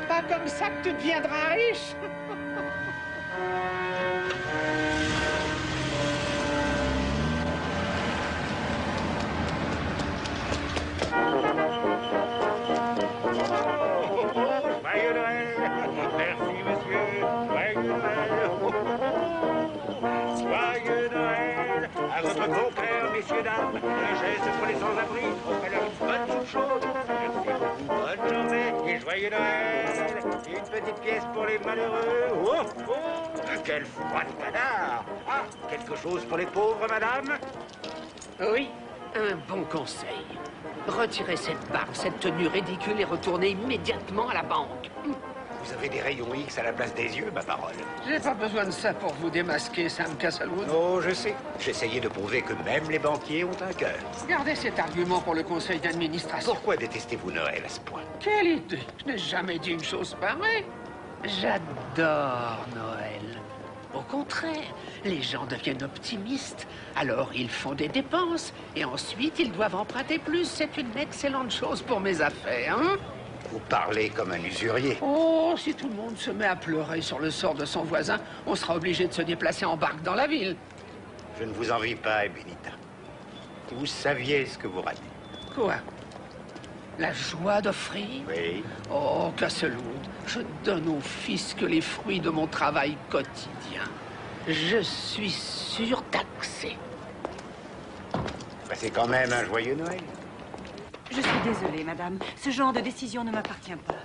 C'est pas comme ça que tu deviendras riche. Joyeux Noël. Merci, monsieur. Joyeux Noël. Joyeux Noël. À votre bon cœur, messieurs, dames. Un geste pour les sans-abri. Offrez-leur une bonne soupe chaude. Merci beaucoup. Bonne journée et joyeux Noël. Une petite pièce pour les malheureux. Oh, oh, quel froid de canard. Ah, quelque chose pour les pauvres, madame? Oui, un bon conseil. Retirez cette barbe, cette tenue ridicule et retournez immédiatement à la banque. Vous avez des rayons X à la place des yeux, ma parole. J'ai pas besoin de ça pour vous démasquer, Sam Castlewood. Oh, je sais. J'essayais de prouver que même les banquiers ont un cœur. Gardez cet argument pour le conseil d'administration. Pourquoi détestez-vous Noël à ce point? Quelle idée! Je n'ai jamais dit une chose pareille. J'adore Noël. Au contraire, les gens deviennent optimistes, alors ils font des dépenses, et ensuite ils doivent emprunter plus. C'est une excellente chose pour mes affaires, hein? Vous parlez comme un usurier. Oh, si tout le monde se met à pleurer sur le sort de son voisin, on sera obligé de se déplacer en barque dans la ville. Je ne vous envie pas, Benita. Si vous saviez ce que vous ratez. Quoi? La joie d'offrir? Oui. Oh, Castlewood, je donne au fisc les fruits de mon travail quotidien. Je suis surtaxé. C'est quand même un joyeux Noël. Je suis désolée, madame. Ce genre de décision ne m'appartient pas.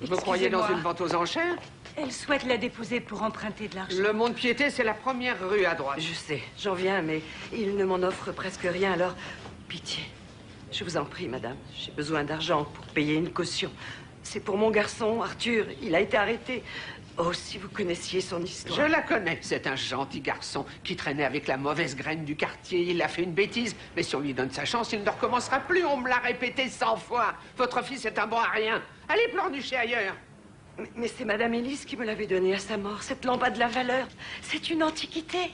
Vous croyez dans une vente aux enchères? Elle souhaite la déposer pour emprunter de l'argent. Le Mont-de-Piété, c'est la première rue à droite. Je sais, j'en viens, mais il ne m'en offre presque rien, alors pitié. Je vous en prie, madame. J'ai besoin d'argent pour payer une caution. C'est pour mon garçon, Arthur. Il a été arrêté. Oh, si vous connaissiez son histoire. Je la connais. C'est un gentil garçon qui traînait avec la mauvaise graine du quartier. Il a fait une bêtise, mais si on lui donne sa chance, il ne recommencera plus. On me l'a répété 100 fois. Votre fils est un bon à rien. Allez pleurnicher ailleurs. Mais c'est Madame Élise qui me l'avait donné à sa mort. Cette lampe a de la valeur. C'est une antiquité.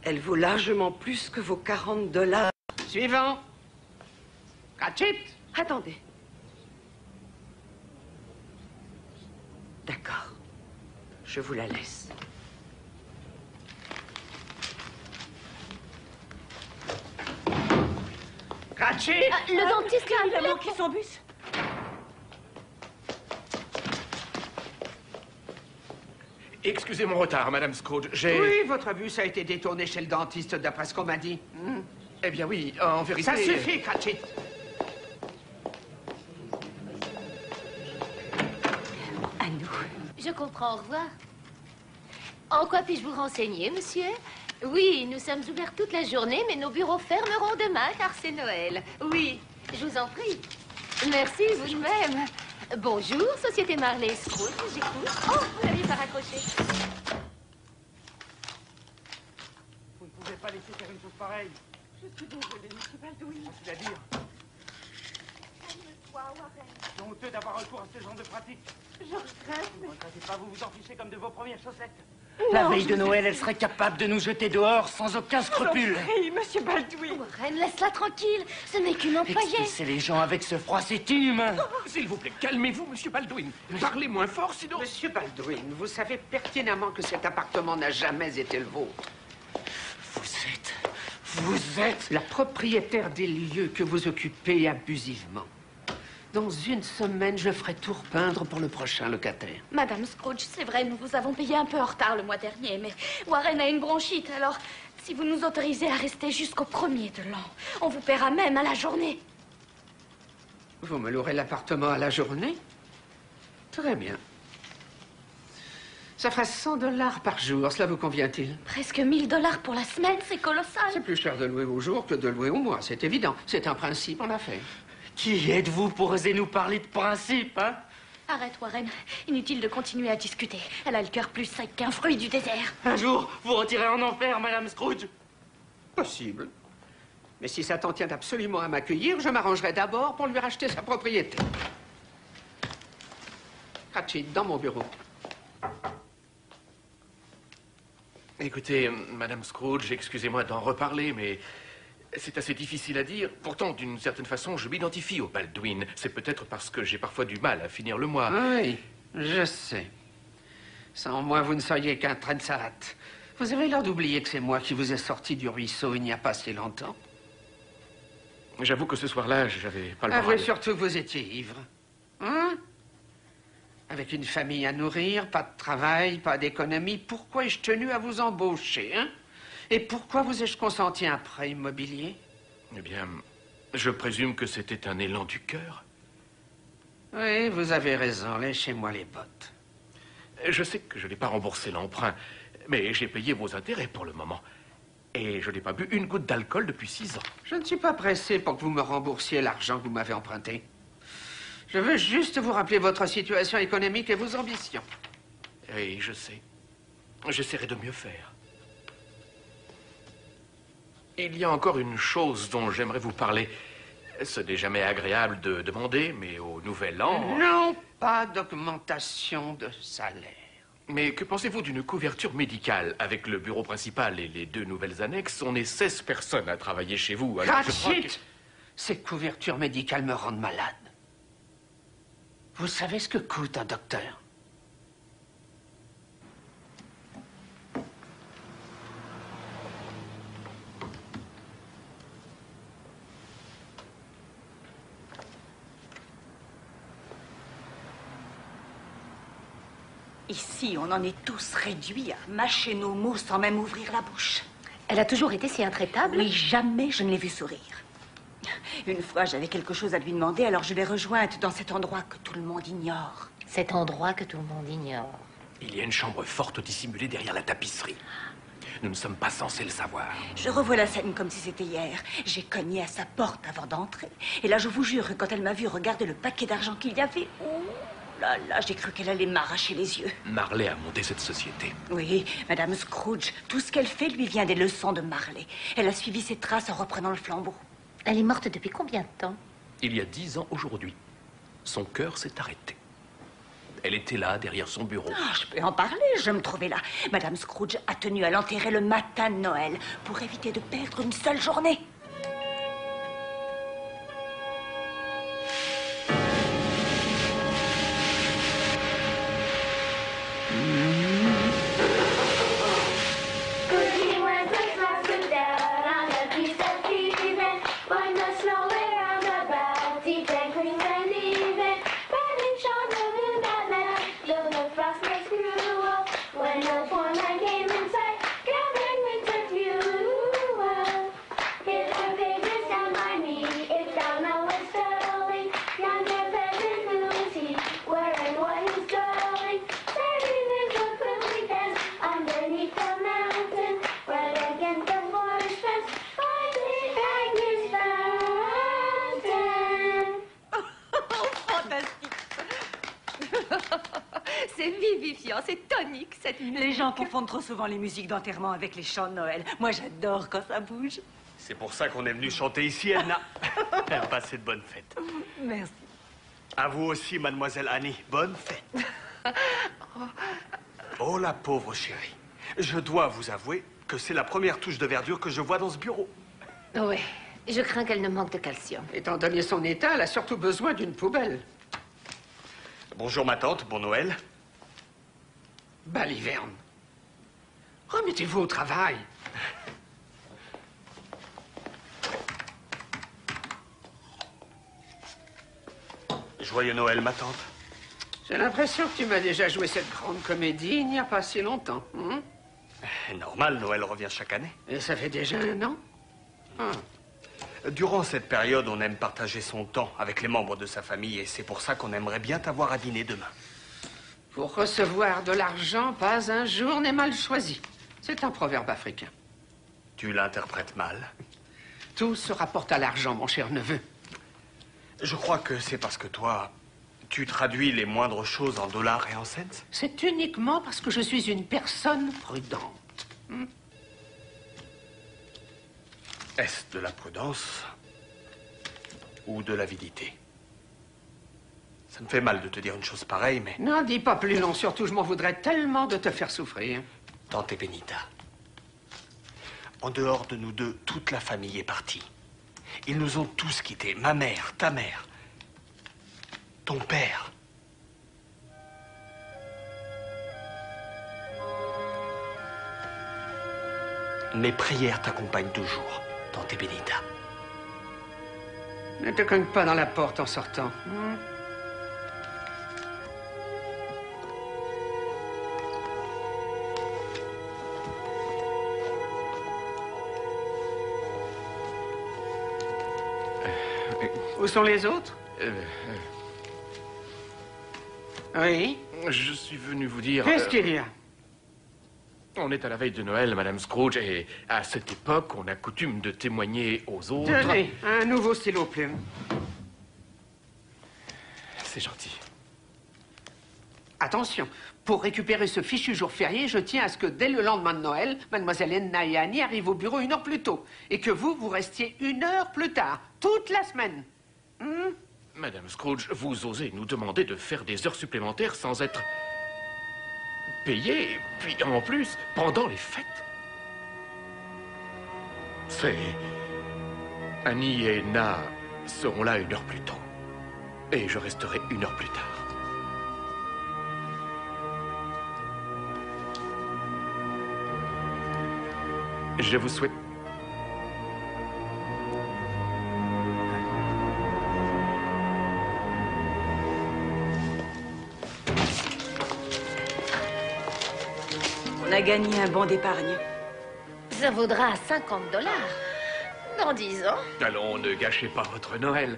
Elle vaut largement plus que vos 40 $. Suivant. Cratchit. Attendez. D'accord. Je vous la laisse. Cratchit. Le dentiste Il a manqué son bus. Excusez mon retard, Madame Scrooge. Oui, votre bus a été détourné chez le dentiste, d'après ce qu'on m'a dit. Eh bien oui, en vérité... Ça suffit, Cratchit. À nous. Je comprends, au revoir. En quoi puis-je vous renseigner, monsieur? Oui, nous sommes ouverts toute la journée, mais nos bureaux fermeront demain, car c'est Noël. Oui, je vous en prie. Merci, vous de même. Bonjour, Société Marley Scrooge, j'écoute. Oh, vous n'aviez pas raccroché. Vous ne pouvez pas laisser faire une chose pareille. Je suis désolée, monsieur Baldwin. Facile à dire. C'est honteux d'avoir recours à ce genre de pratique. Je regrette, Ne regrettez pas, vous vous en fichez comme de vos premières chaussettes. La veille de Noël, elle serait capable de nous jeter dehors sans aucun scrupule. Oui, monsieur Baldwin. Warren, laisse-la tranquille. Ce n'est qu'une employée. Expulser les gens avec ce froid, c'est inhumain. S'il vous plaît, calmez-vous, Monsieur Baldwin. Parlez moins fort, sinon... Monsieur Baldwin, vous savez pertinemment que cet appartement n'a jamais été le vôtre. Vous êtes la propriétaire des lieux que vous occupez abusivement. Dans une semaine, je ferai tout repeindre pour le prochain locataire. Madame Scrooge, c'est vrai, nous vous avons payé un peu en retard le mois dernier, mais Warren a une bronchite, alors si vous nous autorisez à rester jusqu'au 1er de l'an, on vous paiera même à la journée. Vous me louerez l'appartement à la journée? Très bien. Ça fera 100 $ par jour, cela vous convient-il? Presque 1000 $ pour la semaine, c'est colossal. C'est plus cher de louer au jour que de louer au mois, c'est évident. C'est un principe en affaires. Qui êtes-vous pour oser nous parler de principe, hein? Arrête, Warren. Inutile de continuer à discuter. Elle a le cœur plus sec qu'un fruit du désert. Un jour, vous retirez en enfer, Madame Scrooge. Possible. Mais si Satan tient absolument à m'accueillir, je m'arrangerai d'abord pour lui racheter sa propriété. Cratchit, dans mon bureau. Écoutez, Madame Scrooge, excusez-moi d'en reparler, mais C'est assez difficile à dire. Pourtant, d'une certaine façon, je m'identifie au Baldwin. C'est peut-être parce que j'ai parfois du mal à finir le mois. Oui, je sais. Sans moi, vous ne seriez qu'un train de savate. Vous avez l'air d'oublier que c'est moi qui vous ai sorti du ruisseau il n'y a pas si longtemps. J'avoue que ce soir-là, j'avais pas le Avouez moral. surtout que vous étiez ivre. Hein? Avec une famille à nourrir, pas de travail, pas d'économie, pourquoi ai-je tenu à vous embaucher, hein? Et pourquoi vous ai-je consenti un prêt immobilier? Eh bien, je présume que c'était un élan du cœur. Oui, vous avez raison, lâchez-moi les bottes. Je sais que je n'ai pas remboursé l'emprunt, mais j'ai payé vos intérêts pour le moment. Et je n'ai pas bu une goutte d'alcool depuis 6 ans. Je ne suis pas pressé pour que vous me remboursiez l'argent que vous m'avez emprunté. Je veux juste vous rappeler votre situation économique et vos ambitions. Oui, je sais. J'essaierai de mieux faire. Il y a encore une chose dont j'aimerais vous parler. Ce n'est jamais agréable de demander, mais au nouvel an... Non, pas d'augmentation de salaire. Mais que pensez-vous d'une couverture médicale? Avec le bureau principal et les 2 nouvelles annexes, on est 16 personnes à travailler chez vous. Alors je crois que... Ces couvertures médicales me rendent malade. Vous savez ce que coûte un docteur? Ici, on en est tous réduits à mâcher nos mots sans même ouvrir la bouche. Elle a toujours été si intraitable. Oui, jamais je ne l'ai vue sourire. Une fois, j'avais quelque chose à lui demander, alors je l'ai rejointe dans cet endroit que tout le monde ignore. Cet endroit que tout le monde ignore. Il y a une chambre forte dissimulée derrière la tapisserie. Nous ne sommes pas censés le savoir. Je revois la scène comme si c'était hier. J'ai cogné à sa porte avant d'entrer. Et là, je vous jure que quand elle m'a vu regarder le paquet d'argent qu'il y avait... Oh là là, j'ai cru qu'elle allait m'arracher les yeux. Marley a monté cette société. Oui, Madame Scrooge, tout ce qu'elle fait lui vient des leçons de Marley. Elle a suivi ses traces en reprenant le flambeau. Elle est morte depuis combien de temps? Il y a 10 ans aujourd'hui. Son cœur s'est arrêté. Elle était là, derrière son bureau. Ah, je peux en parler, je me trouvais là. Madame Scrooge a tenu à l'enterrer le matin de Noël pour éviter de perdre une seule journée. C'est vivifiant, c'est tonique, cette musique. Les gens confondent trop souvent les musiques d'enterrement avec les chants de Noël. Moi, j'adore quand ça bouge. C'est pour ça qu'on est venu chanter ici, Edna. Passez de bonnes fêtes. Merci. À vous aussi, mademoiselle Annie. Bonne fête. Oh, la pauvre chérie. Je dois vous avouer que c'est la première touche de verdure que je vois dans ce bureau. Oui, je crains qu'elle ne manque de calcium. Étant donné son état, elle a surtout besoin d'une poubelle. Bonjour, ma tante. Bon Noël. Baliverne. Remettez-vous au travail. Joyeux Noël, ma tante. J'ai l'impression que tu m'as déjà joué cette grande comédie il n'y a pas si longtemps. Hein? Normal, Noël revient chaque année. Et ça fait déjà 1 an? Durant cette période, on aime partager son temps avec les membres de sa famille et c'est pour ça qu'on aimerait bien t'avoir à dîner demain. Pour recevoir de l'argent, pas un jour n'est mal choisi. C'est un proverbe africain. Tu l'interprètes mal. Tout se rapporte à l'argent, mon cher neveu. Je crois que c'est parce que toi, tu traduis les moindres choses en dollars et en cents. C'est uniquement parce que je suis une personne prudente. Est-ce de la prudence ou de l'avidité? Ça me fait mal de te dire une chose pareille, mais... Non, dis pas plus long, surtout je m'en voudrais tellement de te faire souffrir. Tante Benita. En dehors de nous deux, toute la famille est partie. Ils nous ont tous quittés. Ma mère, ta mère, ton père. Mes prières t'accompagnent toujours, Tante Benita. Ne te cogne pas dans la porte en sortant. Où sont les autres? Oui? Je suis venu vous dire... Qu'est-ce qu'il y a? On est à la veille de Noël, Madame Scrooge, et à cette époque, on a coutume de témoigner aux autres... Tenez, un nouveau stylo plume. C'est gentil. Attention, pour récupérer ce fichu jour férié, je tiens à ce que dès le lendemain de Noël, Mademoiselle Edna et Annie arrivent au bureau 1 heure plus tôt. Et que vous restiez 1 heure plus tard, toute la semaine. Madame Scrooge, vous osez nous demander de faire des heures supplémentaires sans être payé, puis en plus, pendant les fêtes. C'est... Annie et Edna seront là 1 heure plus tôt. Et je resterai 1 heure plus tard. Je vous souhaite... On a gagné un bon d'épargne. Ça vaudra 50 $. Dans 10 ans. Allons, ne gâchez pas votre Noël.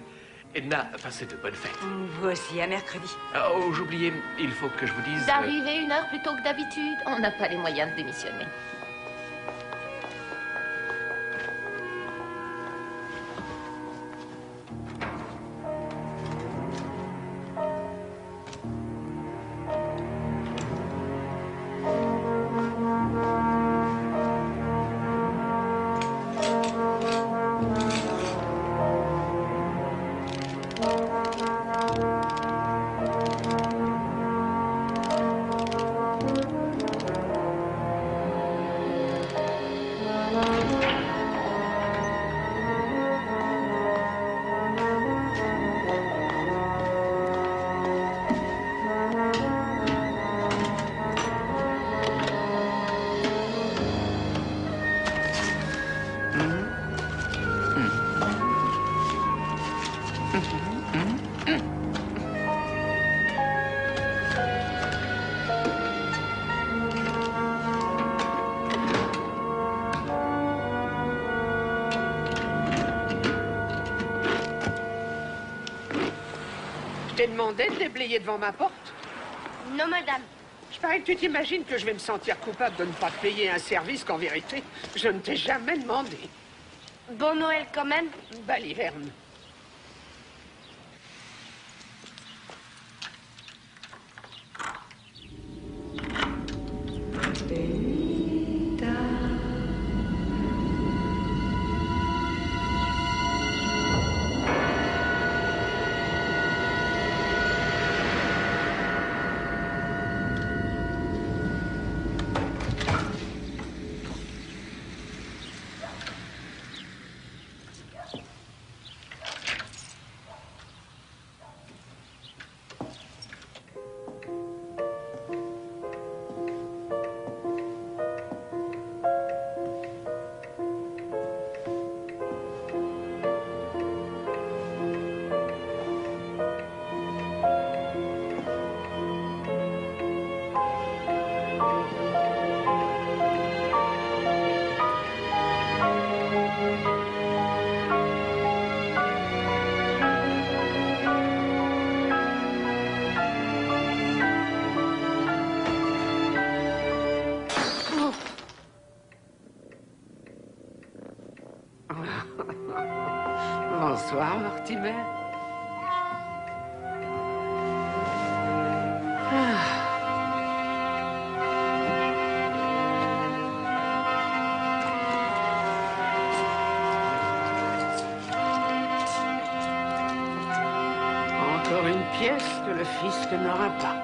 Edna, passez de bonnes fêtes. Vous aussi, à mercredi. Oh, j'oubliais, il faut que je vous dise... D'arriver 1 heure plus tôt que d'habitude. On n'a pas les moyens de démissionner. Je t'ai demandé de déblayer devant ma porte? Non, madame. Je parie que tu t'imagines que je vais me sentir coupable de ne pas te payer un service qu'en vérité, je ne t'ai jamais demandé. Bon Noël quand même. Baliverne. Bonsoir, Mortimer. Encore une pièce que le fisc n'aura pas.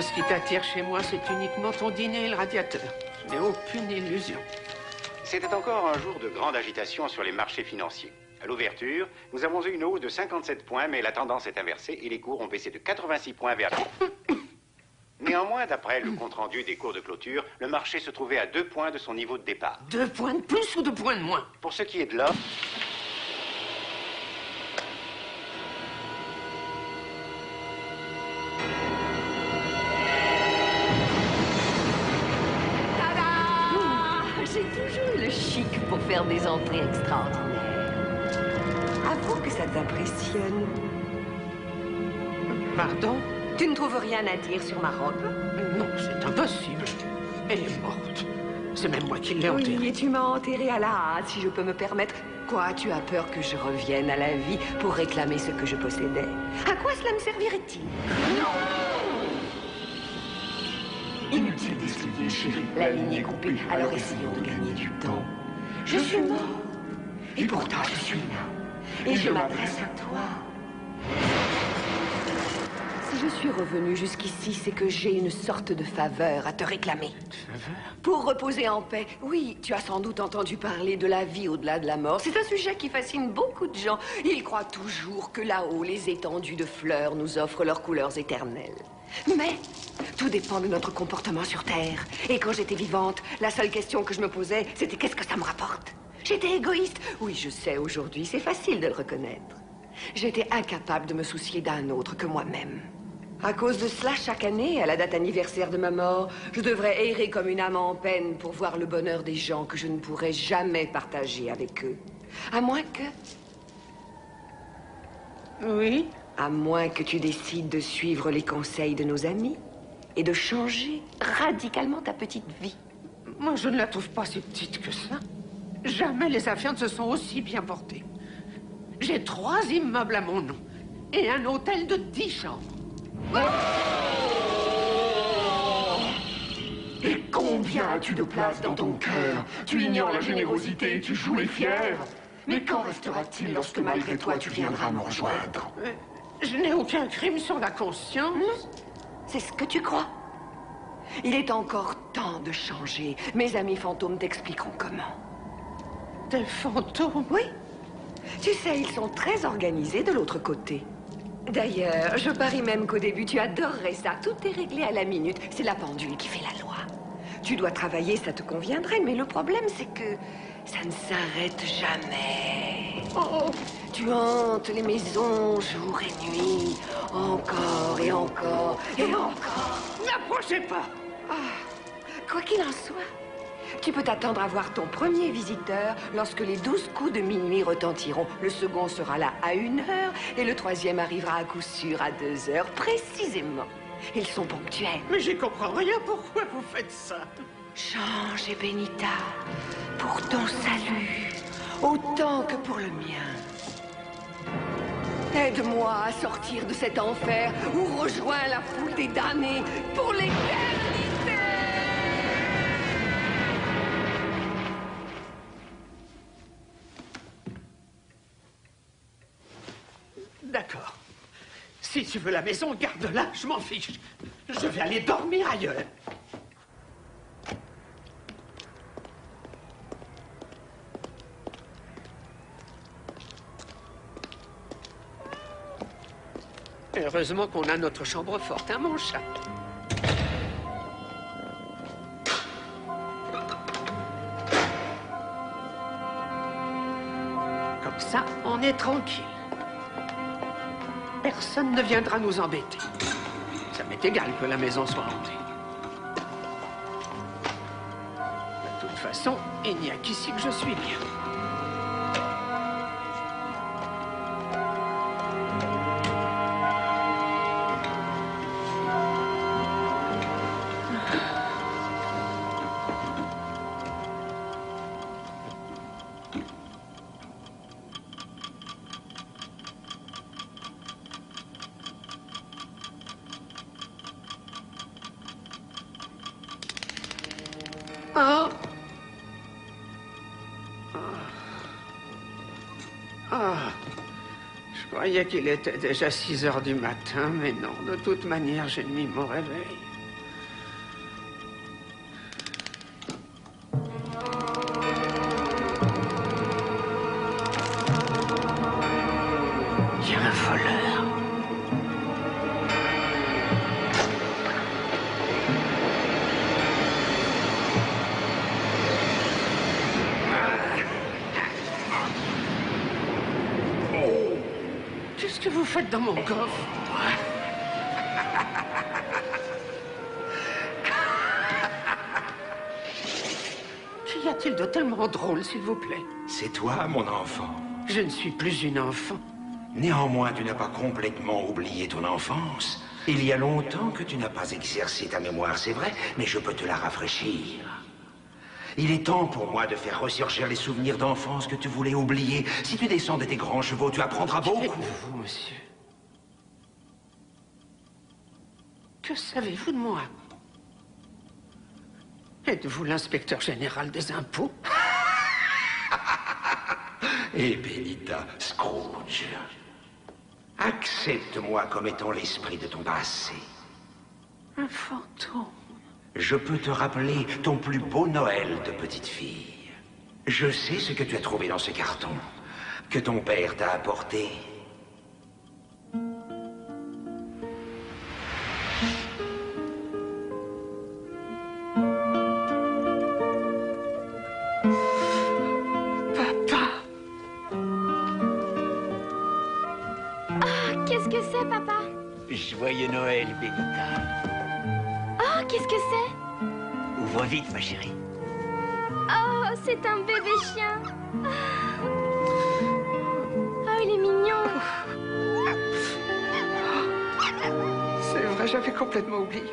Ce qui t'attire chez moi, c'est uniquement ton dîner et le radiateur. Je n'ai aucune illusion. C'était encore un jour de grande agitation sur les marchés financiers. À l'ouverture, nous avons eu une hausse de 57 points, mais la tendance est inversée et les cours ont baissé de 86 points vers... Néanmoins, d'après le compte-rendu des cours de clôture, le marché se trouvait à 2 points de son niveau de départ. 2 points de plus ou 2 points de moins? Pour ce qui est de l'offre... J'ai toujours eu le chic pour faire des entrées extraordinaires. Avoue que ça t'impressionne. Pardon? Tu ne trouves rien à dire sur ma robe? Non, c'est impossible. Elle est morte. C'est même moi qui l'ai enterrée. Oui, et tu m'as enterrée à la hâte, si je peux me permettre. Quoi, tu as peur que je revienne à la vie pour réclamer ce que je possédais? À quoi cela me servirait-il? Inutile d'expliquer, chérie. La ligne est coupée, alors essayons de gagner du temps. Je suis mort. Et pourtant, je suis là. Et je m'adresse à toi. Si je suis revenue jusqu'ici, c'est que j'ai une sorte de faveur à te réclamer. Faveur? Pour reposer en paix. Oui, tu as sans doute entendu parler de la vie au-delà de la mort. C'est un sujet qui fascine beaucoup de gens. Ils croient toujours que là-haut, les étendues de fleurs nous offrent leurs couleurs éternelles. Mais tout dépend de notre comportement sur Terre. Et quand j'étais vivante, la seule question que je me posais, c'était qu'est-ce que ça me rapporte? J'étais égoïste. Oui, je sais, aujourd'hui, c'est facile de le reconnaître. J'étais incapable de me soucier d'un autre que moi-même. À cause de cela, chaque année, à la date anniversaire de ma mort, je devrais errer comme une âme en peine pour voir le bonheur des gens que je ne pourrais jamais partager avec eux. À moins que... Oui? À moins que tu décides de suivre les conseils de nos amis et de changer radicalement ta petite vie. Moi, je ne la trouve pas si petite que ça. Jamais les affaires ne se sont aussi bien portées. J'ai 3 immeubles à mon nom et un hôtel de 10 chambres. Et combien as-tu de place dans ton cœur? Tu ignores la générosité, tu joues les fiers. Mais qu'en restera-t-il lorsque malgré toi tu viendras me rejoindre? Je n'ai aucun crime sur la conscience. C'est ce que tu crois? Il est encore temps de changer. Mes amis fantômes t'expliqueront comment. Des fantômes? Oui. Tu sais, ils sont très organisés de l'autre côté. D'ailleurs, je parie même qu'au début, tu adorerais ça. Tout est réglé à la minute. C'est la pendule qui fait la loi. Tu dois travailler, ça te conviendrait, mais le problème, c'est que ça ne s'arrête jamais. Oh, tu hantes les maisons jour et nuit, encore et encore et encore. N'approchez pas! Quoi qu'il en soit, tu peux t'attendre à voir ton premier visiteur lorsque les 12 coups de minuit retentiront. Le second sera là à 1 heure et le troisième arrivera à coup sûr à 2 heures précisément. Ils sont ponctuels. Mais j'y comprends rien. Pourquoi vous faites ça? Change, Benita, pour ton salut, autant que pour le mien. Aide-moi à sortir de cet enfer ou rejoins la foule des damnés pour l'éternité. D'accord. Si tu veux la maison, garde-la, je m'en fiche. Je vais aller dormir ailleurs. Heureusement qu'on a notre chambre forte, hein, mon chat? Comme ça, on est tranquille. Personne ne viendra nous embêter. Ça m'est égal que la maison soit hantée. De toute façon, il n'y a qu'ici que je suis bien. Oh. Je croyais qu'il était déjà 6 heures du matin, mais non, de toute manière, j'ai mis mon réveil. Qu'est-ce que vous faites dans mon coffre? Qu'y a-t-il de tellement drôle, s'il vous plaît? C'est toi, mon enfant. Je ne suis plus une enfant. Néanmoins, tu n'as pas complètement oublié ton enfance. Il y a longtemps que tu n'as pas exercé ta mémoire, c'est vrai, mais je peux te la rafraîchir. Il est temps pour moi de faire ressurgir les souvenirs d'enfance que tu voulais oublier. Si tu descends de tes grands chevaux, tu apprendras beaucoup. Vous, monsieur? Que savez-vous de moi? Êtes-vous l'inspecteur général des impôts? Eh, Benita, Scrooge, accepte-moi comme étant l'esprit de ton passé. Un fantôme. Je peux te rappeler ton plus beau Noël de petite fille. Je sais ce que tu as trouvé dans ce carton, que ton père t'a apporté. Qu'est-ce que c'est, papa? Joyeux Noël, Benita. Oh, qu'est-ce que c'est? Ouvre vite, ma chérie. Oh, c'est un bébé chien. Oh, il est mignon. C'est vrai, j'avais complètement oublié.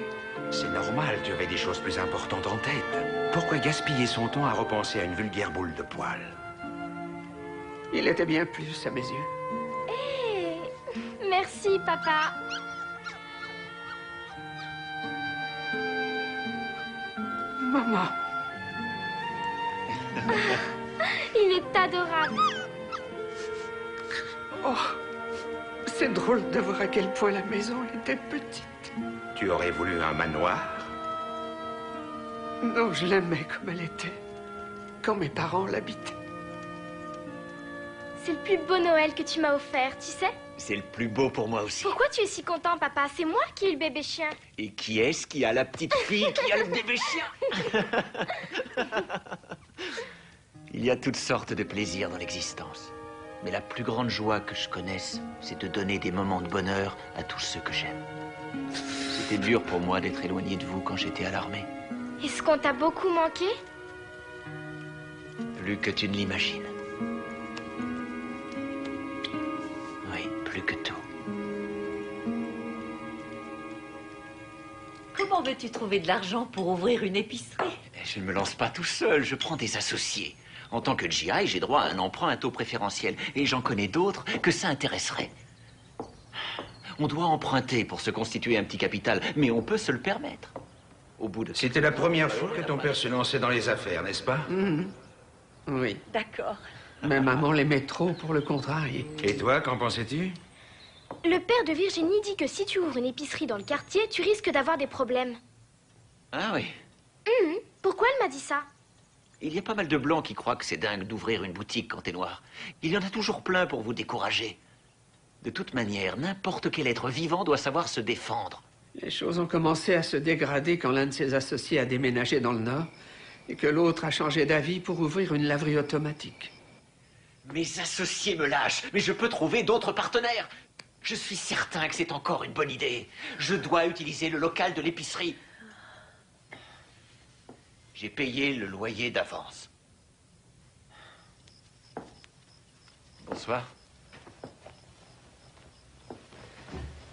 C'est normal, tu avais des choses plus importantes en tête. Pourquoi gaspiller son temps à repenser à une vulgaire boule de poil? Il était bien plus à mes yeux. Merci, papa. Maman. Il est adorable. Oh, c'est drôle de voir à quel point la maison était petite. Tu aurais voulu un manoir? Non, je l'aimais comme elle était, quand mes parents l'habitaient. C'est le plus beau Noël que tu m'as offert, tu sais? C'est le plus beau pour moi aussi. Pourquoi tu es si content, papa? C'est moi qui ai le bébé chien. Et qui est-ce qui a la petite fille qui a le bébé chien? Il y a toutes sortes de plaisirs dans l'existence. Mais la plus grande joie que je connaisse, c'est de donner des moments de bonheur à tous ceux que j'aime. C'était dur pour moi d'être éloigné de vous quand j'étais à l'armée. Est-ce qu'on t'a beaucoup manqué? Plus que tu ne l'imagines. Oui, plus que tout. Comment veux-tu trouver de l'argent pour ouvrir une épicerie? Je ne me lance pas tout seul, je prends des associés. En tant que GI, j'ai droit à un emprunt à taux préférentiel. Et j'en connais d'autres que ça intéresserait. On doit emprunter pour se constituer un petit capital, mais on peut se le permettre. Au bout de... C'était la première fois que ton père se lançait dans les affaires, n'est-ce pas? Oui. D'accord. Mais maman l'aimait trop pour le contrarier. Et toi, qu'en pensais-tu? Le père de Virginie dit que si tu ouvres une épicerie dans le quartier, tu risques d'avoir des problèmes. Ah oui. Pourquoi elle m'a dit ça? Il y a pas mal de blancs qui croient que c'est dingue d'ouvrir une boutique quand t'es noir. Il y en a toujours plein pour vous décourager. De toute manière, n'importe quel être vivant doit savoir se défendre. Les choses ont commencé à se dégrader quand l'un de ses associés a déménagé dans le Nord et que l'autre a changé d'avis pour ouvrir une laverie automatique. Mes associés me lâchent, mais je peux trouver d'autres partenaires. Je suis certain que c'est encore une bonne idée. Je dois utiliser le local de l'épicerie. J'ai payé le loyer d'avance. Bonsoir.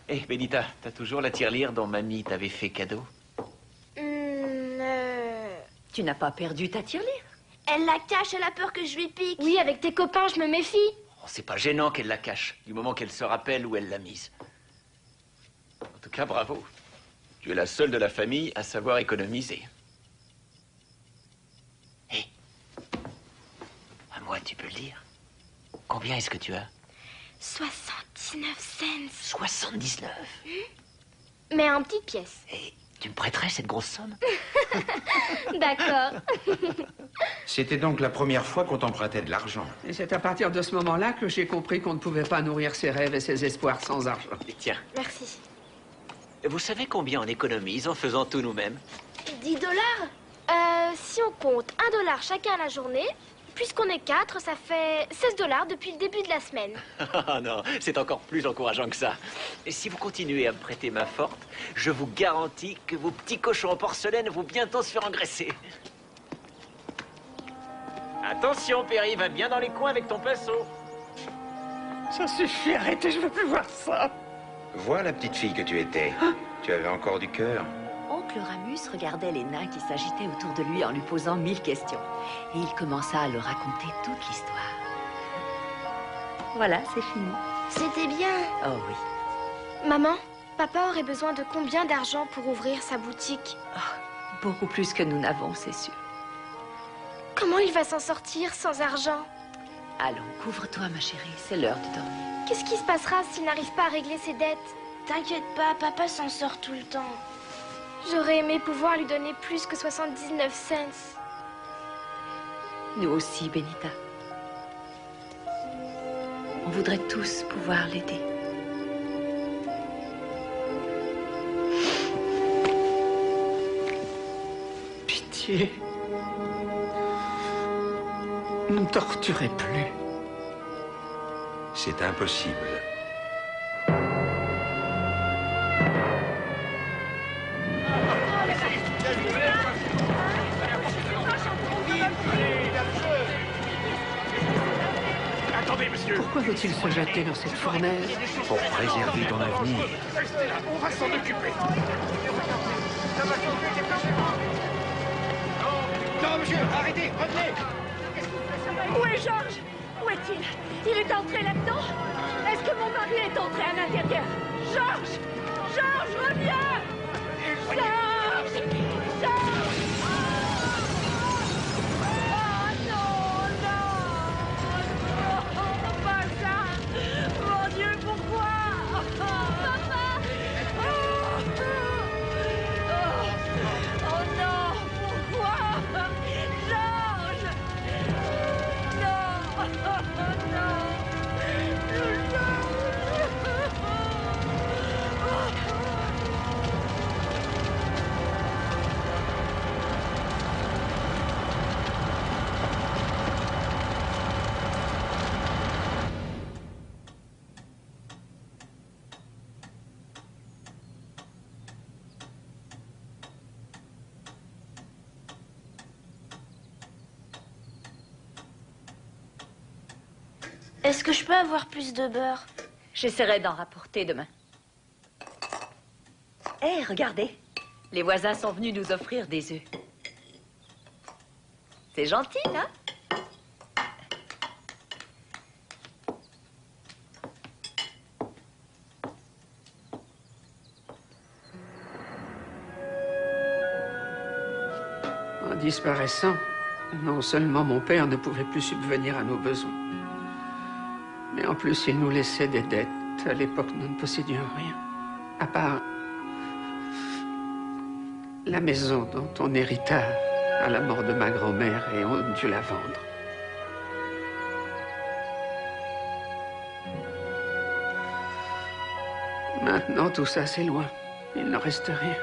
Hé, Benita, t'as toujours la tirelire dont mamie t'avait fait cadeau? Tu n'as pas perdu ta tirelire? Elle la cache, elle a peur que je lui pique. Oui, avec tes copains, je me méfie. Oh, c'est pas gênant qu'elle la cache, du moment qu'elle se rappelle où elle l'a mise. En tout cas, bravo. Tu es la seule de la famille à savoir économiser. Hé, à moi, tu peux le dire. Combien est-ce que tu as? 79 cents. 79? Mais en petites pièces. Et tu me prêterais cette grosse somme? D'accord. C'était donc la première fois qu'on t'empruntait de l'argent. Et c'est à partir de ce moment-là que j'ai compris qu'on ne pouvait pas nourrir ses rêves et ses espoirs sans argent. Et tiens. Merci. Vous savez combien on économise en faisant tout nous-mêmes? 10 $? Si on compte $1 chacun à la journée, Puisqu'on est 4, ça fait 16 $ depuis le début de la semaine. Ah non, c'est encore plus encourageant que ça. Et si vous continuez à me prêter main forte, je vous garantis que vos petits cochons en porcelaine vont bientôt se faire engraisser. Attention, Perry, va bien dans les coins avec ton pinceau. Ça suffit, arrêtez, je veux plus voir ça. Vois la petite fille que tu étais. Tu avais encore du cœur. Oncle Ramus regardait les nains qui s'agitaient autour de lui en lui posant 1000 questions. Et il commença à leur raconter toute l'histoire. Voilà, c'est fini. C'était bien. Oh oui. Maman, papa aurait besoin de combien d'argent pour ouvrir sa boutique? Beaucoup plus que nous n'avons, c'est sûr. Comment il va s'en sortir sans argent? Allons, couvre-toi, ma chérie, c'est l'heure de dormir. Qu'est-ce qui se passera s'il n'arrive pas à régler ses dettes? T'inquiète pas, papa s'en sort tout le temps. J'aurais aimé pouvoir lui donner plus que 79 cents. Nous aussi, Benita. On voudrait tous pouvoir l'aider. Pitié. Ne me torturez plus. C'est impossible. Attendez, monsieur. Pourquoi veut-il se jeter dans cette fournaise? Pour préserver ton avenir. Restez là, on va s'en occuper. Non, monsieur, arrêtez, revenez. Où est Georges? Où est-il? Il est entré là-dedans? Est-ce que mon mari est entré à l'intérieur? Georges! Georges, reviens! Georges! Georges! Oh non, non! Non, pas ça! Mon Dieu, pourquoi? Papa! Oh non, pourquoi? Georges! Est-ce que je peux avoir plus de beurre? J'essaierai d'en rapporter demain. Hé, regardez. Les voisins sont venus nous offrir des œufs. C'est gentil, hein? En disparaissant, non seulement mon père ne pouvait plus subvenir à nos besoins, mais en plus il nous laissait des dettes. À l'époque, nous ne possédions rien, à part la maison dont on hérita à la mort de ma grand-mère et on dut la vendre. Maintenant, tout ça, c'est loin. Il n'en reste rien.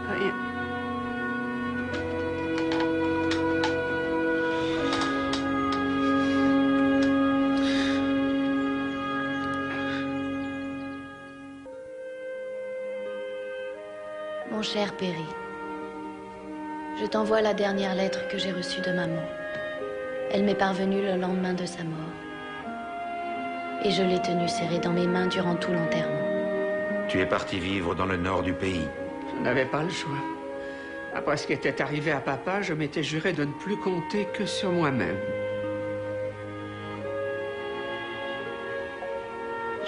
Rien. Mon cher Perry, je t'envoie la dernière lettre que j'ai reçue de maman. Elle m'est parvenue le lendemain de sa mort. Et je l'ai tenue serrée dans mes mains durant tout l'enterrement. Tu es parti vivre dans le nord du pays. Je n'avais pas le choix. Après ce qui était arrivé à papa, je m'étais juré de ne plus compter que sur moi-même.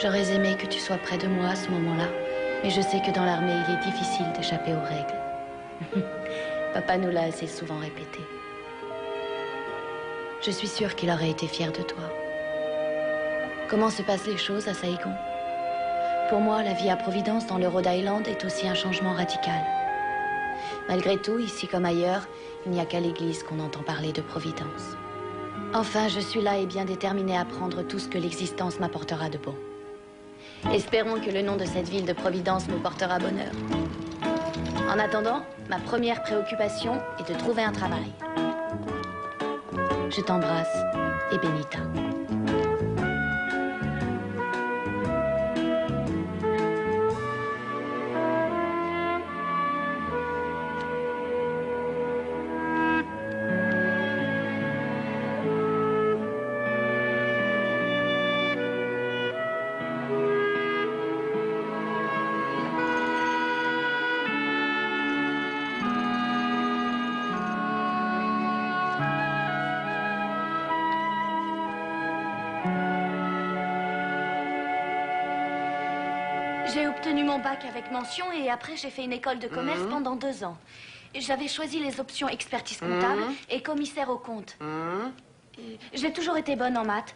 J'aurais aimé que tu sois près de moi à ce moment-là, mais je sais que dans l'armée, il est difficile d'échapper aux règles. Papa nous l'a assez souvent répété. Je suis sûre qu'il aurait été fier de toi. Comment se passent les choses à Saigon? Pour moi, la vie à Providence dans le Rhode Island est aussi un changement radical. Malgré tout, ici comme ailleurs, il n'y a qu'à l'église qu'on entend parler de Providence. Enfin, je suis là et bien déterminée à prendre tout ce que l'existence m'apportera de bon. Espérons que le nom de cette ville de Providence me portera bonheur. En attendant, ma première préoccupation est de trouver un travail. Je t'embrasse, et Benita. J'ai obtenu mon bac avec mention et après j'ai fait une école de commerce pendant 2 ans. J'avais choisi les options expertise comptable et commissaire aux comptes. J'ai toujours été bonne en maths.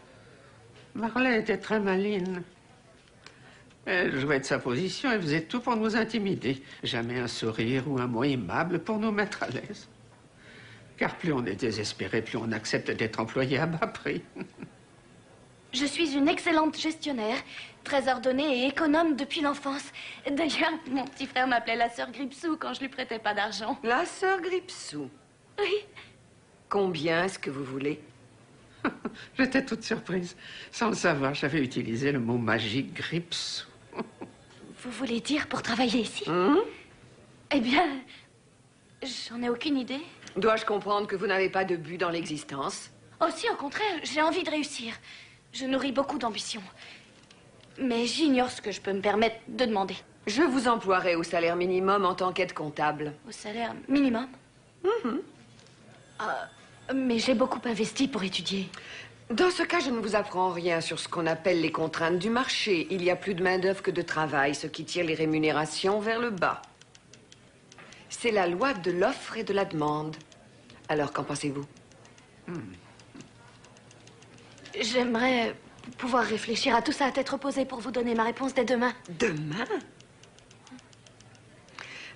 Marley était très maligne. Elle jouait de sa position et faisait tout pour nous intimider. Jamais un sourire ou un mot aimable pour nous mettre à l'aise. Car plus on est désespéré, plus on accepte d'être employé à bas prix. Je suis une excellente gestionnaire, très ordonnée et économe depuis l'enfance. D'ailleurs, mon petit frère m'appelait la sœur Gripsou quand je lui prêtais pas d'argent. La sœur Gripsou? Oui. Combien est-ce que vous voulez? J'étais toute surprise. Sans le savoir, j'avais utilisé le mot magique Gripsou. Vous voulez dire pour travailler ici? Eh bien, j'en ai aucune idée. Dois-je comprendre que vous n'avez pas de but dans l'existence? Oh si, au contraire, j'ai envie de réussir. Je nourris beaucoup d'ambition. Mais j'ignore ce que je peux me permettre de demander. Je vous emploierai au salaire minimum en tant qu'aide comptable. Au salaire minimum? Mais j'ai beaucoup investi pour étudier. Dans ce cas, je ne vous apprends rien sur ce qu'on appelle les contraintes du marché. Il y a plus de main-d'œuvre que de travail, ce qui tire les rémunérations vers le bas. C'est la loi de l'offre et de la demande. Alors, qu'en pensez-vous? J'aimerais pouvoir réfléchir à tout ça à tête reposée pour vous donner ma réponse dès demain. Demain?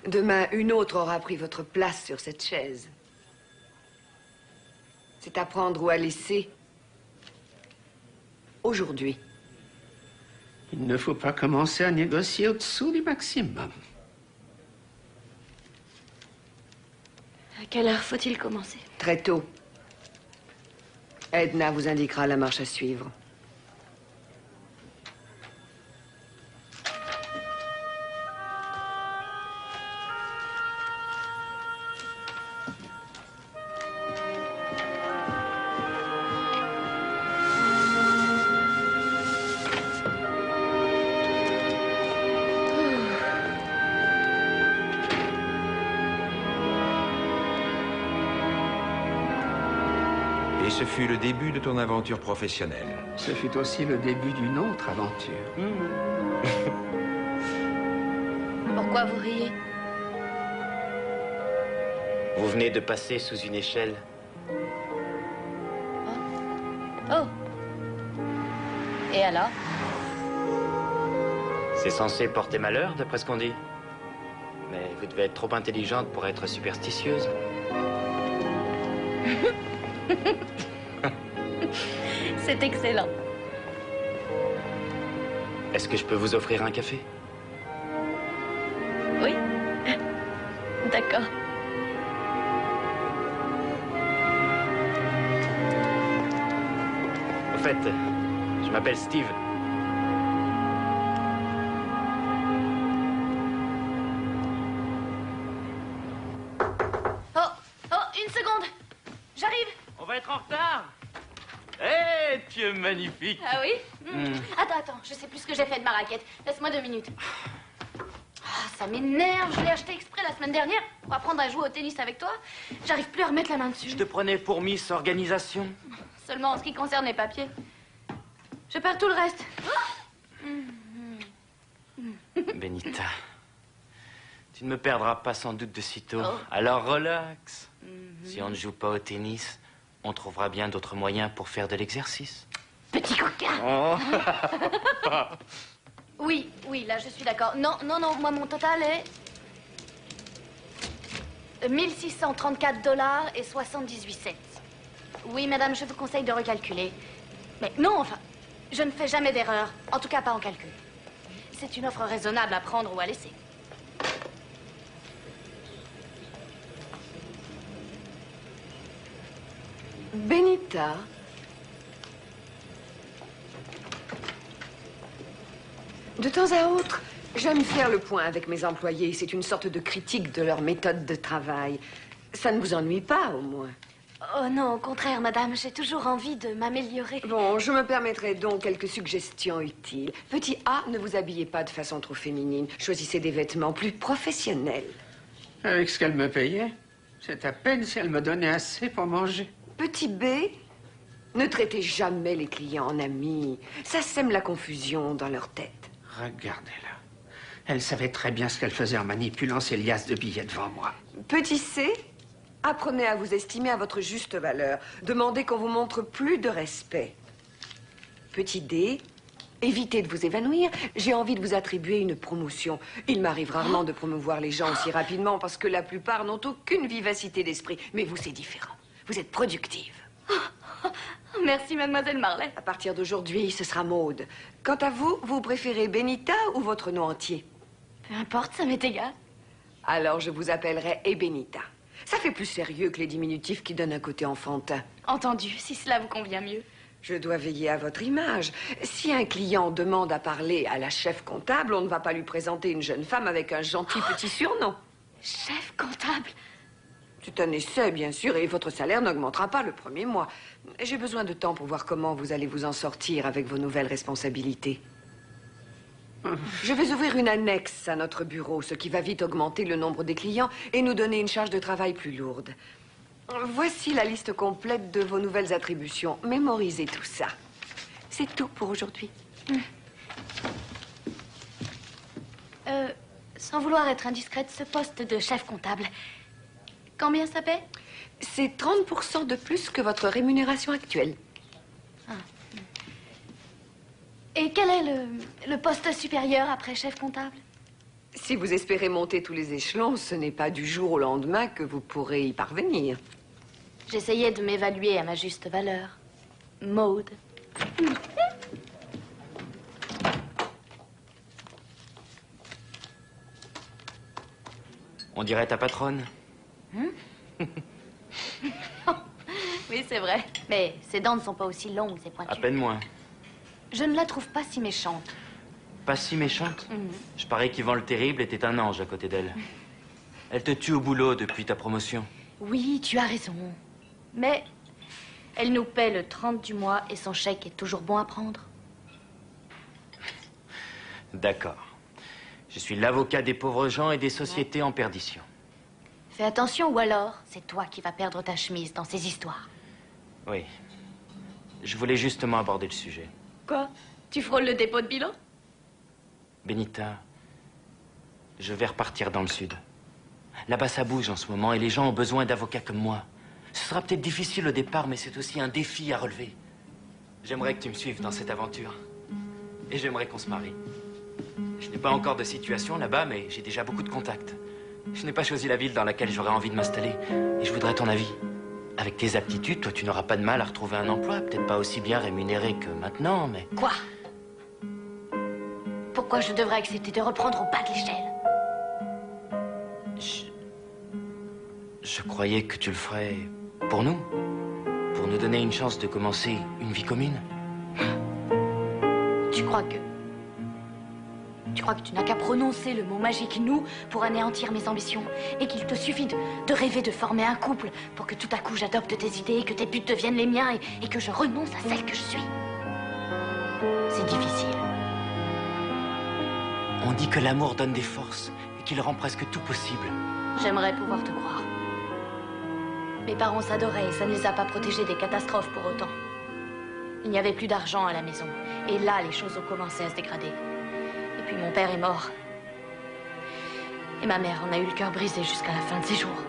Demain, une autre aura pris votre place sur cette chaise. C'est à prendre ou à laisser. Aujourd'hui. Il ne faut pas commencer à négocier au-dessous du maximum. À quelle heure faut-il commencer? Très tôt. Edna vous indiquera la marche à suivre. Et ce fut le début de ton aventure professionnelle. Ce fut aussi le début d'une autre aventure. Pourquoi vous riez? Vous venez de passer sous une échelle. Oh. Et alors? C'est censé porter malheur, d'après ce qu'on dit. Mais vous devez être trop intelligente pour être superstitieuse. C'est excellent. Est-ce que je peux vous offrir un café? Oui. D'accord. Au fait, je m'appelle Steve. Une seconde. J'arrive. On va être en retard. Hé, tu es magnifique. Ah oui? Attends, je sais plus ce que j'ai fait de ma raquette. Laisse-moi 2 minutes. Ah, ça m'énerve. Je l'ai acheté exprès la semaine dernière pour apprendre à jouer au tennis avec toi. J'arrive plus à remettre la main dessus. Je te prenais pour Miss Organisation. Seulement en ce qui concerne les papiers. Je perds tout le reste. Benita, tu ne me perdras pas sans doute de sitôt. Alors relax. Si on ne joue pas au tennis, on trouvera bien d'autres moyens pour faire de l'exercice. Petit coquin. Oh. Oui, là je suis d'accord. Non, moi mon total est 1634 $ et 78 cents. Oui, madame, je vous conseille de recalculer. Mais non, enfin, je ne fais jamais d'erreur. En tout cas, pas en calcul. C'est une offre raisonnable à prendre ou à laisser. Benita. De temps à autre, j'aime faire le point avec mes employés. C'est une sorte de critique de leur méthode de travail. Ça ne vous ennuie pas, au moins? Oh non, au contraire, madame, j'ai toujours envie de m'améliorer. Bon, je me permettrai donc quelques suggestions utiles. Petit A, ne vous habillez pas de façon trop féminine. Choisissez des vêtements plus professionnels. Avec ce qu'elle me payait, c'est à peine si elle me donnait assez pour manger. Petit B, ne traitez jamais les clients en amis. Ça sème la confusion dans leur tête. Regardez-la. Elle savait très bien ce qu'elle faisait en manipulant ces liasses de billets devant moi. Petit C, apprenez à vous estimer à votre juste valeur. Demandez qu'on vous montre plus de respect. Petit D, évitez de vous évanouir. J'ai envie de vous attribuer une promotion. Il m'arrive rarement de promouvoir les gens aussi rapidement parce que la plupart n'ont aucune vivacité d'esprit. Mais vous, c'est différent. Vous êtes productive. Merci, mademoiselle Marley. À partir d'aujourd'hui, ce sera Maude. Quant à vous, vous préférez Benita ou votre nom entier? Peu importe, ça m'est égal. Alors, je vous appellerai Ebenita. Ça fait plus sérieux que les diminutifs qui donnent un côté enfantin. Entendu, si cela vous convient mieux. Je dois veiller à votre image. Si un client demande à parler à la chef comptable, on ne va pas lui présenter une jeune femme avec un gentil petit surnom. Chef comptable? C'est un essai, bien sûr, et votre salaire n'augmentera pas le premier mois. J'ai besoin de temps pour voir comment vous allez vous en sortir avec vos nouvelles responsabilités. Je vais ouvrir une annexe à notre bureau, ce qui va vite augmenter le nombre des clients et nous donner une charge de travail plus lourde. Voici la liste complète de vos nouvelles attributions. Mémorisez tout ça. C'est tout pour aujourd'hui. Sans vouloir être indiscrète, ce poste de chef comptable, combien ça paie? C'est 30% de plus que votre rémunération actuelle. Ah. Et quel est le poste supérieur après chef comptable? Si vous espérez monter tous les échelons, ce n'est pas du jour au lendemain que vous pourrez y parvenir. J'essayais de m'évaluer à ma juste valeur. Maude. On dirait ta patronne. Oui, c'est vrai. Mais ses dents ne sont pas aussi longues et pointues. À peine moins. Je ne la trouve pas si méchante. Pas si méchante. Je parie qu'Yvan le Terrible était un ange à côté d'elle. Elle te tue au boulot depuis ta promotion. Oui, tu as raison. Mais elle nous paie le 30 du mois et son chèque est toujours bon à prendre. D'accord. Je suis l'avocat des pauvres gens et des sociétés en perdition. Fais attention ou alors c'est toi qui vas perdre ta chemise dans ces histoires. Oui. Je voulais justement aborder le sujet. Quoi? Tu frôles le dépôt de bilan? Benita, je vais repartir dans le sud. Là-bas, ça bouge en ce moment et les gens ont besoin d'avocats comme moi. Ce sera peut-être difficile au départ, mais c'est aussi un défi à relever. J'aimerais que tu me suives dans cette aventure. Et j'aimerais qu'on se marie. Je n'ai pas encore de situation là-bas, mais j'ai déjà beaucoup de contacts. Je n'ai pas choisi la ville dans laquelle j'aurais envie de m'installer. Et je voudrais ton avis. Avec tes aptitudes, toi, tu n'auras pas de mal à retrouver un emploi. Peut-être pas aussi bien rémunéré que maintenant, mais... Quoi? Pourquoi je devrais accepter de reprendre au bas de l'échelle? Je croyais que tu le ferais pour nous. Pour nous donner une chance de commencer une vie commune. Tu crois que tu n'as qu'à prononcer le mot magique « nous » pour anéantir mes ambitions et qu'il te suffit de rêver de former un couple pour que tout à coup j'adopte tes idées, que tes buts deviennent les miens et que je renonce à celle que je suis. C'est difficile. On dit que l'amour donne des forces et qu'il rend presque tout possible. J'aimerais pouvoir te croire. Mes parents s'adoraient et ça ne les a pas protégés des catastrophes pour autant. Il n'y avait plus d'argent à la maison. Et là, les choses ont commencé à se dégrader. Et puis mon père est mort. Et ma mère en a eu le cœur brisé jusqu'à la fin de ses jours.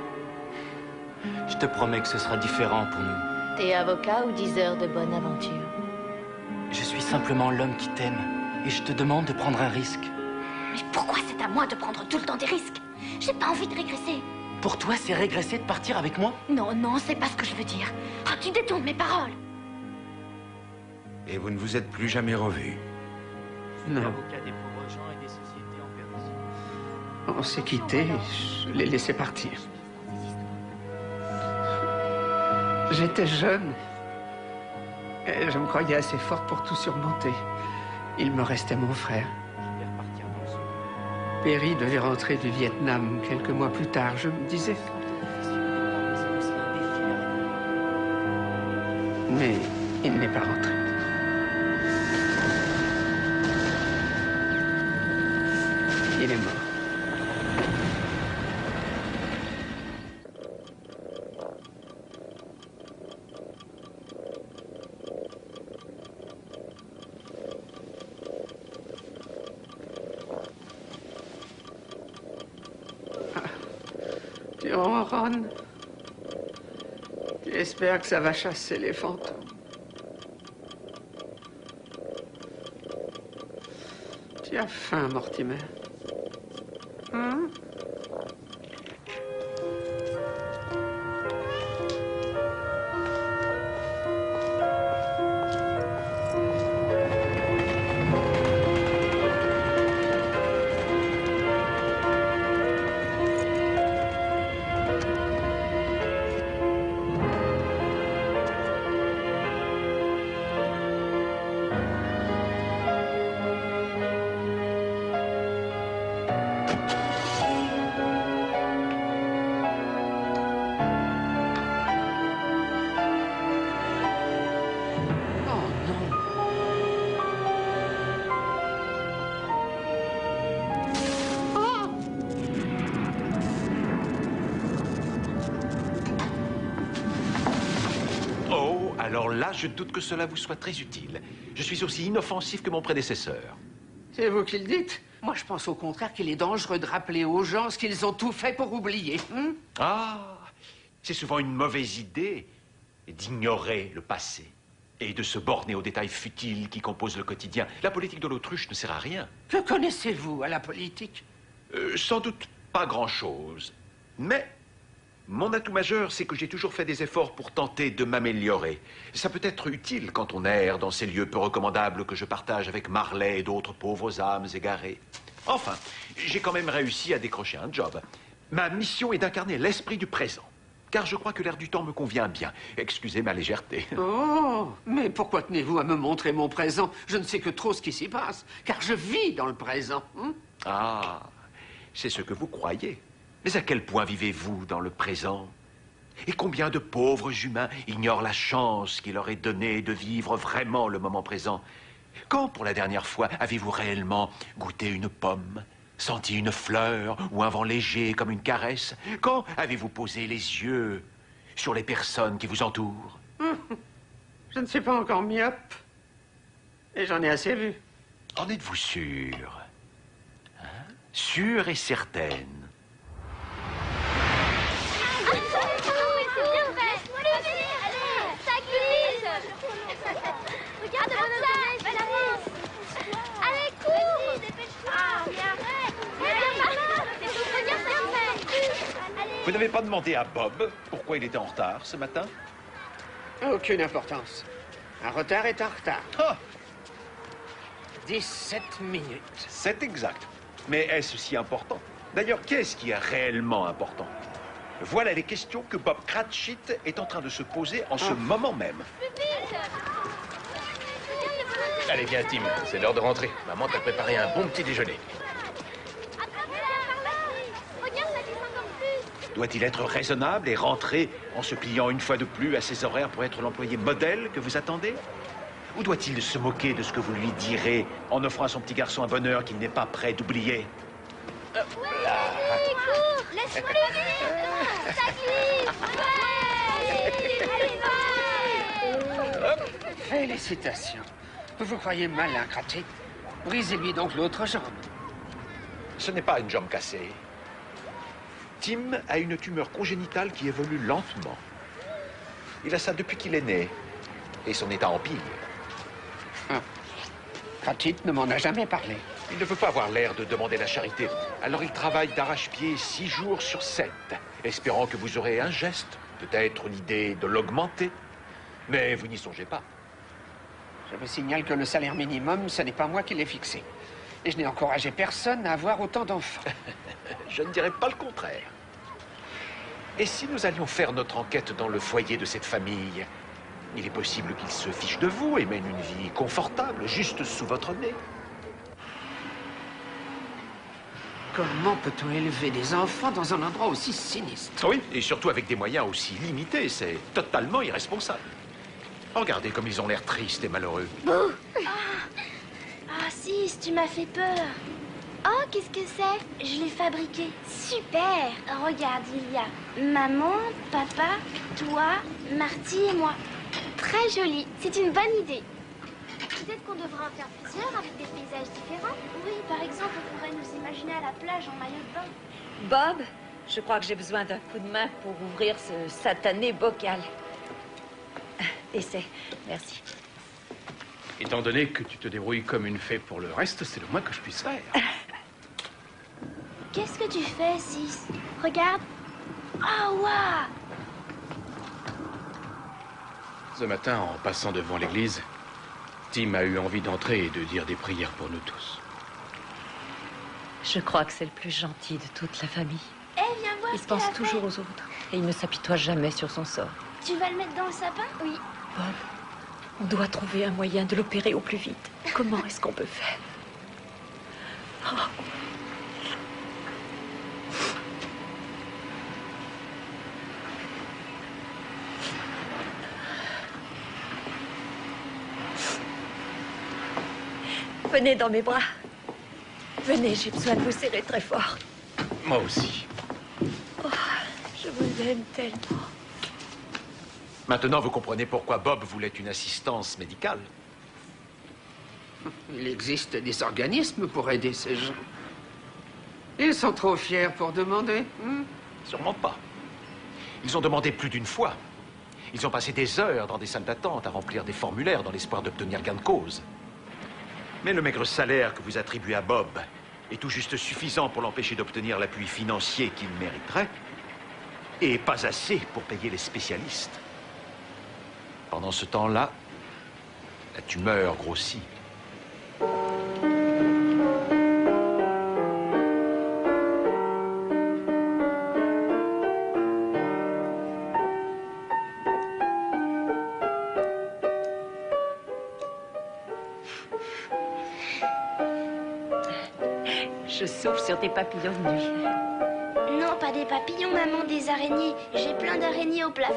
Je te promets que ce sera différent pour nous. T'es avocat ou diseur de bonne aventure? Je suis simplement l'homme qui t'aime. Et je te demande de prendre un risque. Mais pourquoi c'est à moi de prendre tout le temps des risques? J'ai pas envie de régresser. Pour toi, c'est régresser de partir avec moi? Non, non, c'est pas ce que je veux dire. Ah, tu détournes mes paroles. Et vous ne vous êtes plus jamais revus? Non. L'avocat des pauvres gens et des sociétés en perdition. On s'est quittés, je l'ai laissé partir. J'étais jeune. Et je me croyais assez forte pour tout surmonter. Il me restait mon frère. Perry devait rentrer du Vietnam quelques mois plus tard. Je me disais... Mais il n'est pas rentré. Il est mort. Tu ronronnes. Tu espères que ça va chasser les fantômes. Tu as faim, Mortimer. Hein? Alors là, je doute que cela vous soit très utile. Je suis aussi inoffensif que mon prédécesseur. C'est vous qui le dites? Moi, je pense au contraire qu'il est dangereux de rappeler aux gens ce qu'ils ont tout fait pour oublier. Ah, c'est souvent une mauvaise idée d'ignorer le passé et de se borner aux détails futiles qui composent le quotidien. La politique de l'autruche ne sert à rien. Que connaissez-vous à la politique? Sans doute pas grand-chose. Mais mon atout majeur, c'est que j'ai toujours fait des efforts pour tenter de m'améliorer. Ça peut être utile quand on erre dans ces lieux peu recommandables que je partage avec Marley et d'autres pauvres âmes égarées. Enfin, j'ai quand même réussi à décrocher un job. Ma mission est d'incarner l'esprit du présent. Car je crois que l'air du temps me convient bien. Excusez ma légèreté. Oh, mais pourquoi tenez-vous à me montrer mon présent? Je ne sais que trop ce qui s'y passe, car je vis dans le présent. Ah, c'est ce que vous croyez. Mais à quel point vivez-vous dans le présent? Et combien de pauvres humains ignorent la chance qui leur est donnée de vivre vraiment le moment présent? Quand, pour la dernière fois, avez-vous réellement goûté une pomme, senti une fleur ou un vent léger comme une caresse? Quand avez-vous posé les yeux sur les personnes qui vous entourent? Je ne suis pas encore myope. Et j'en ai assez vu. En êtes-vous sûr? Hein? Sûre et certaine? Regarde, allez, cours! Dépêche-toi! Mais arrête! Vous n'avez pas demandé à Bob pourquoi il était en retard ce matin? Aucune importance. Un retard est un retard. Ah! 17 minutes. C'est exact. Mais est-ce si important? D'ailleurs, qu'est-ce qui est réellement important? Voilà les questions que Bob Cratchit est en train de se poser en ce moment même. Allez, viens, Tim. C'est l'heure de rentrer. Maman t'a préparé un bon petit déjeuner. Doit-il être raisonnable et rentrer en se pliant une fois de plus à ses horaires pour être l'employé modèle que vous attendez? Ou doit-il se moquer de ce que vous lui direz en offrant à son petit garçon un bonheur qu'il n'est pas prêt d'oublier? Laisse-moi le dire! Ça glisse! Félicitations. Vous vous croyez malin, Cratchit. Brisez-lui donc l'autre jambe. Ce n'est pas une jambe cassée. Tim a une tumeur congénitale qui évolue lentement. Il a ça depuis qu'il est né. Et son état empire. Cratchit ne m'en a jamais parlé. Il ne veut pas avoir l'air de demander la charité. Alors il travaille d'arrache-pied 6 jours sur 7, espérant que vous aurez un geste, peut-être l'idée de l'augmenter. Mais vous n'y songez pas. Je vous signale que le salaire minimum, ce n'est pas moi qui l'ai fixé. Et je n'ai encouragé personne à avoir autant d'enfants. Je ne dirais pas le contraire. Et si nous allions faire notre enquête dans le foyer de cette famille? Il est possible qu'ils se fichent de vous et mènent une vie confortable, juste sous votre nez. Comment peut-on élever des enfants dans un endroit aussi sinistre? Oui, et surtout avec des moyens aussi limités, c'est totalement irresponsable. Regardez comme ils ont l'air tristes et malheureux. Bouh! Ah, Sis, tu m'as fait peur. Oh, qu'est-ce que c'est? Je l'ai fabriqué. Super! Regarde, il y a maman, papa, toi, Marty et moi. Très joli. C'est une bonne idée. Peut-être qu'on devrait en faire plusieurs avec des paysages différents. Oui, par exemple, on pourrait nous imaginer à la plage en maillot de bain. Bob, je crois que j'ai besoin d'un coup de main pour ouvrir ce satané bocal. Essaie, merci. Étant donné que tu te débrouilles comme une fée pour le reste, c'est le moins que je puisse faire. Qu'est-ce que tu fais, Sis? Regarde. Ah, waouh! Ce matin, en passant devant l'église, Tim a eu envie d'entrer et de dire des prières pour nous tous. Je crois que c'est le plus gentil de toute la famille. Eh, viens voir. Il se pense toujours aux autres et il ne s'apitoie jamais sur son sort. Tu vas le mettre dans le sapin? Oui. Bob, on doit trouver un moyen de l'opérer au plus vite. Comment est-ce qu'on peut faire? Oh. Venez dans mes bras. Venez, j'ai besoin de vous serrer très fort. Moi aussi. Oh, je vous aime tellement. Maintenant, vous comprenez pourquoi Bob voulait une assistance médicale. Il existe des organismes pour aider ces gens. Ils sont trop fiers pour demander. Sûrement pas. Ils ont demandé plus d'une fois. Ils ont passé des heures dans des salles d'attente à remplir des formulaires dans l'espoir d'obtenir gain de cause. Mais le maigre salaire que vous attribuez à Bob est tout juste suffisant pour l'empêcher d'obtenir l'appui financier qu'il mériterait et pas assez pour payer les spécialistes. Pendant ce temps-là, la tumeur grossit. Je souffle sur tes papillons de nuit. Non, pas des papillons, maman, des araignées. J'ai plein d'araignées au plafond.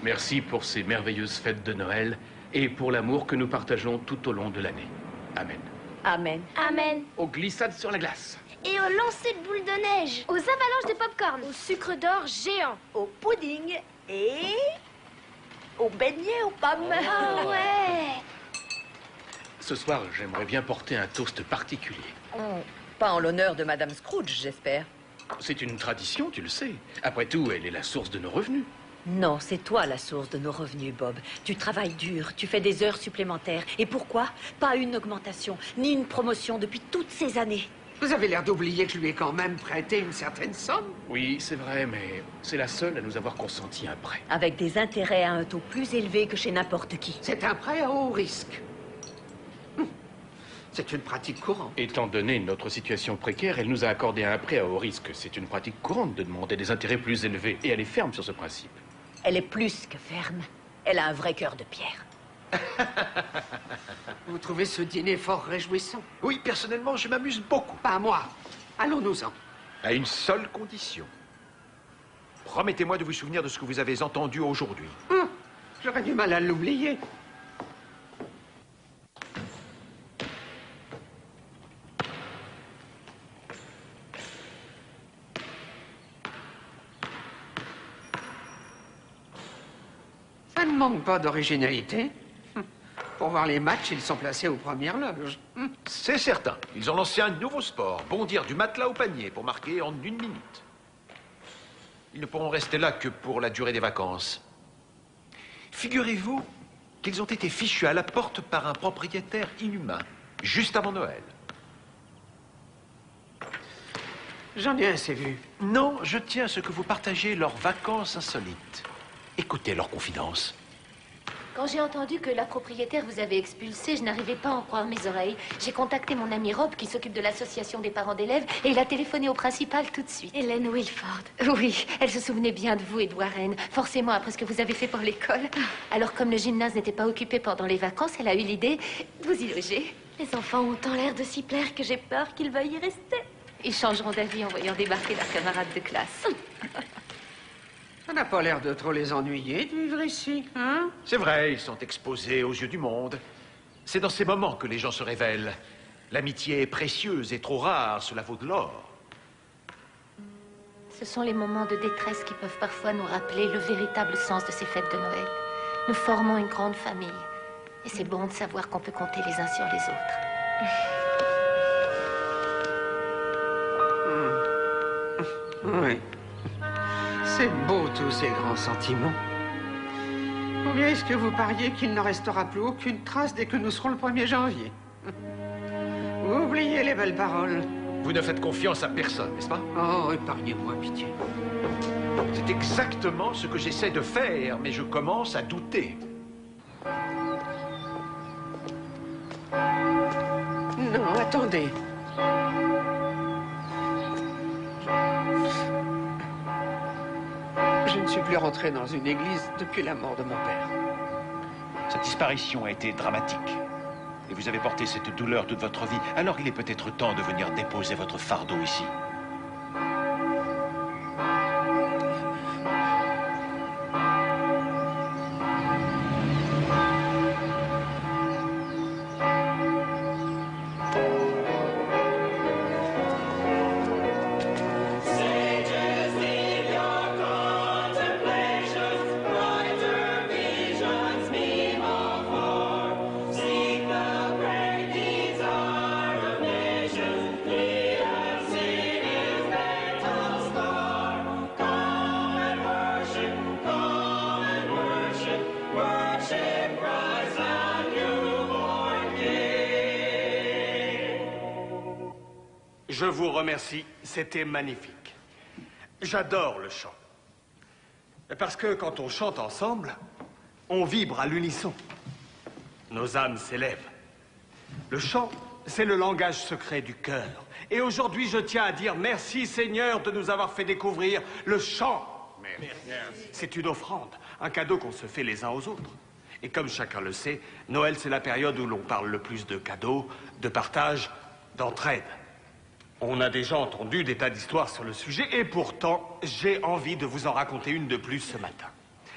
Merci pour ces merveilleuses fêtes de Noël et pour l'amour que nous partageons tout au long de l'année. Amen. Amen. Amen. Aux glissades sur la glace. Et au lancer de boules de neige. Aux avalanches de popcorn. Au sucre d'or géant. Au pudding et au beignet aux pommes. Ah ouais. Ce soir, j'aimerais bien porter un toast particulier. Pas en l'honneur de Madame Scrooge, j'espère. C'est une tradition, tu le sais. Après tout, elle est la source de nos revenus. Non, c'est toi la source de nos revenus, Bob. Tu travailles dur, tu fais des heures supplémentaires. Et pourquoi? Pas une augmentation, ni une promotion depuis toutes ces années. Vous avez l'air d'oublier que je lui ai quand même prêté une certaine somme. Oui, c'est vrai, mais c'est la seule à nous avoir consenti un prêt. Avec des intérêts à un taux plus élevé que chez n'importe qui. C'est un prêt à haut risque. C'est une pratique courante. Étant donné notre situation précaire, elle nous a accordé un prêt à haut risque. C'est une pratique courante de demander des intérêts plus élevés. Et elle est ferme sur ce principe. Elle est plus que ferme. Elle a un vrai cœur de pierre. Vous trouvez ce dîner fort réjouissant? Oui, personnellement, je m'amuse beaucoup. Pas moi. Allons-nous-en. À une seule condition. Promettez-moi de vous souvenir de ce que vous avez entendu aujourd'hui. J'aurais du mal à l'oublier. Ça ne manque pas d'originalité. Pour voir les matchs, ils sont placés aux premières loges. C'est certain. Ils ont lancé un nouveau sport, bondir du matelas au panier, pour marquer en 1 minute. Ils ne pourront rester là que pour la durée des vacances. Figurez-vous qu'ils ont été fichus à la porte par un propriétaire inhumain, juste avant Noël. J'en ai assez vu. Non, je tiens à ce que vous partagiez leurs vacances insolites. Écoutez leurs confidences. Quand j'ai entendu que la propriétaire vous avait expulsé, je n'arrivais pas à en croire mes oreilles. J'ai contacté mon amie Rob qui s'occupe de l'association des parents d'élèves et il a téléphoné au principal tout de suite. Hélène Wilford. Oui, elle se souvenait bien de vous et de Warren, forcément après ce que vous avez fait pour l'école. Alors comme le gymnase n'était pas occupé pendant les vacances, elle a eu l'idée de vous y loger. Les enfants ont tant l'air de s'y plaire que j'ai peur qu'ils veuillent y rester. Ils changeront d'avis en voyant débarquer leurs camarades de classe. Ça n'a pas l'air de trop les ennuyer de vivre ici, hein? C'est vrai, ils sont exposés aux yeux du monde. C'est dans ces moments que les gens se révèlent. L'amitié est précieuse et trop rare, cela vaut de l'or. Ce sont les moments de détresse qui peuvent parfois nous rappeler le véritable sens de ces fêtes de Noël. Nous formons une grande famille. Et c'est bon de savoir qu'on peut compter les uns sur les autres. Oui. C'est beau, tous ces grands sentiments. Ou bien est-ce que vous pariez qu'il ne restera plus aucune trace dès que nous serons le 1er janvier? Oubliez les belles paroles. Vous ne faites confiance à personne, n'est-ce pas? Oh, épargnez-moi, pitié. C'est exactement ce que j'essaie de faire, mais je commence à douter. Non, attendez. Je ne suis plus rentré dans une église depuis la mort de mon père. Sa disparition a été dramatique. Et vous avez porté cette douleur toute votre vie. Alors il est peut-être temps de venir déposer votre fardeau ici. Je vous remercie, c'était magnifique. J'adore le chant. Parce que quand on chante ensemble, on vibre à l'unisson. Nos âmes s'élèvent. Le chant, c'est le langage secret du cœur. Et aujourd'hui, je tiens à dire merci Seigneur de nous avoir fait découvrir le chant. C'est une offrande, un cadeau qu'on se fait les uns aux autres. Et comme chacun le sait, Noël, c'est la période où l'on parle le plus de cadeaux, de partage, d'entraide. On a déjà entendu des tas d'histoires sur le sujet, et pourtant, j'ai envie de vous en raconter une de plus ce matin.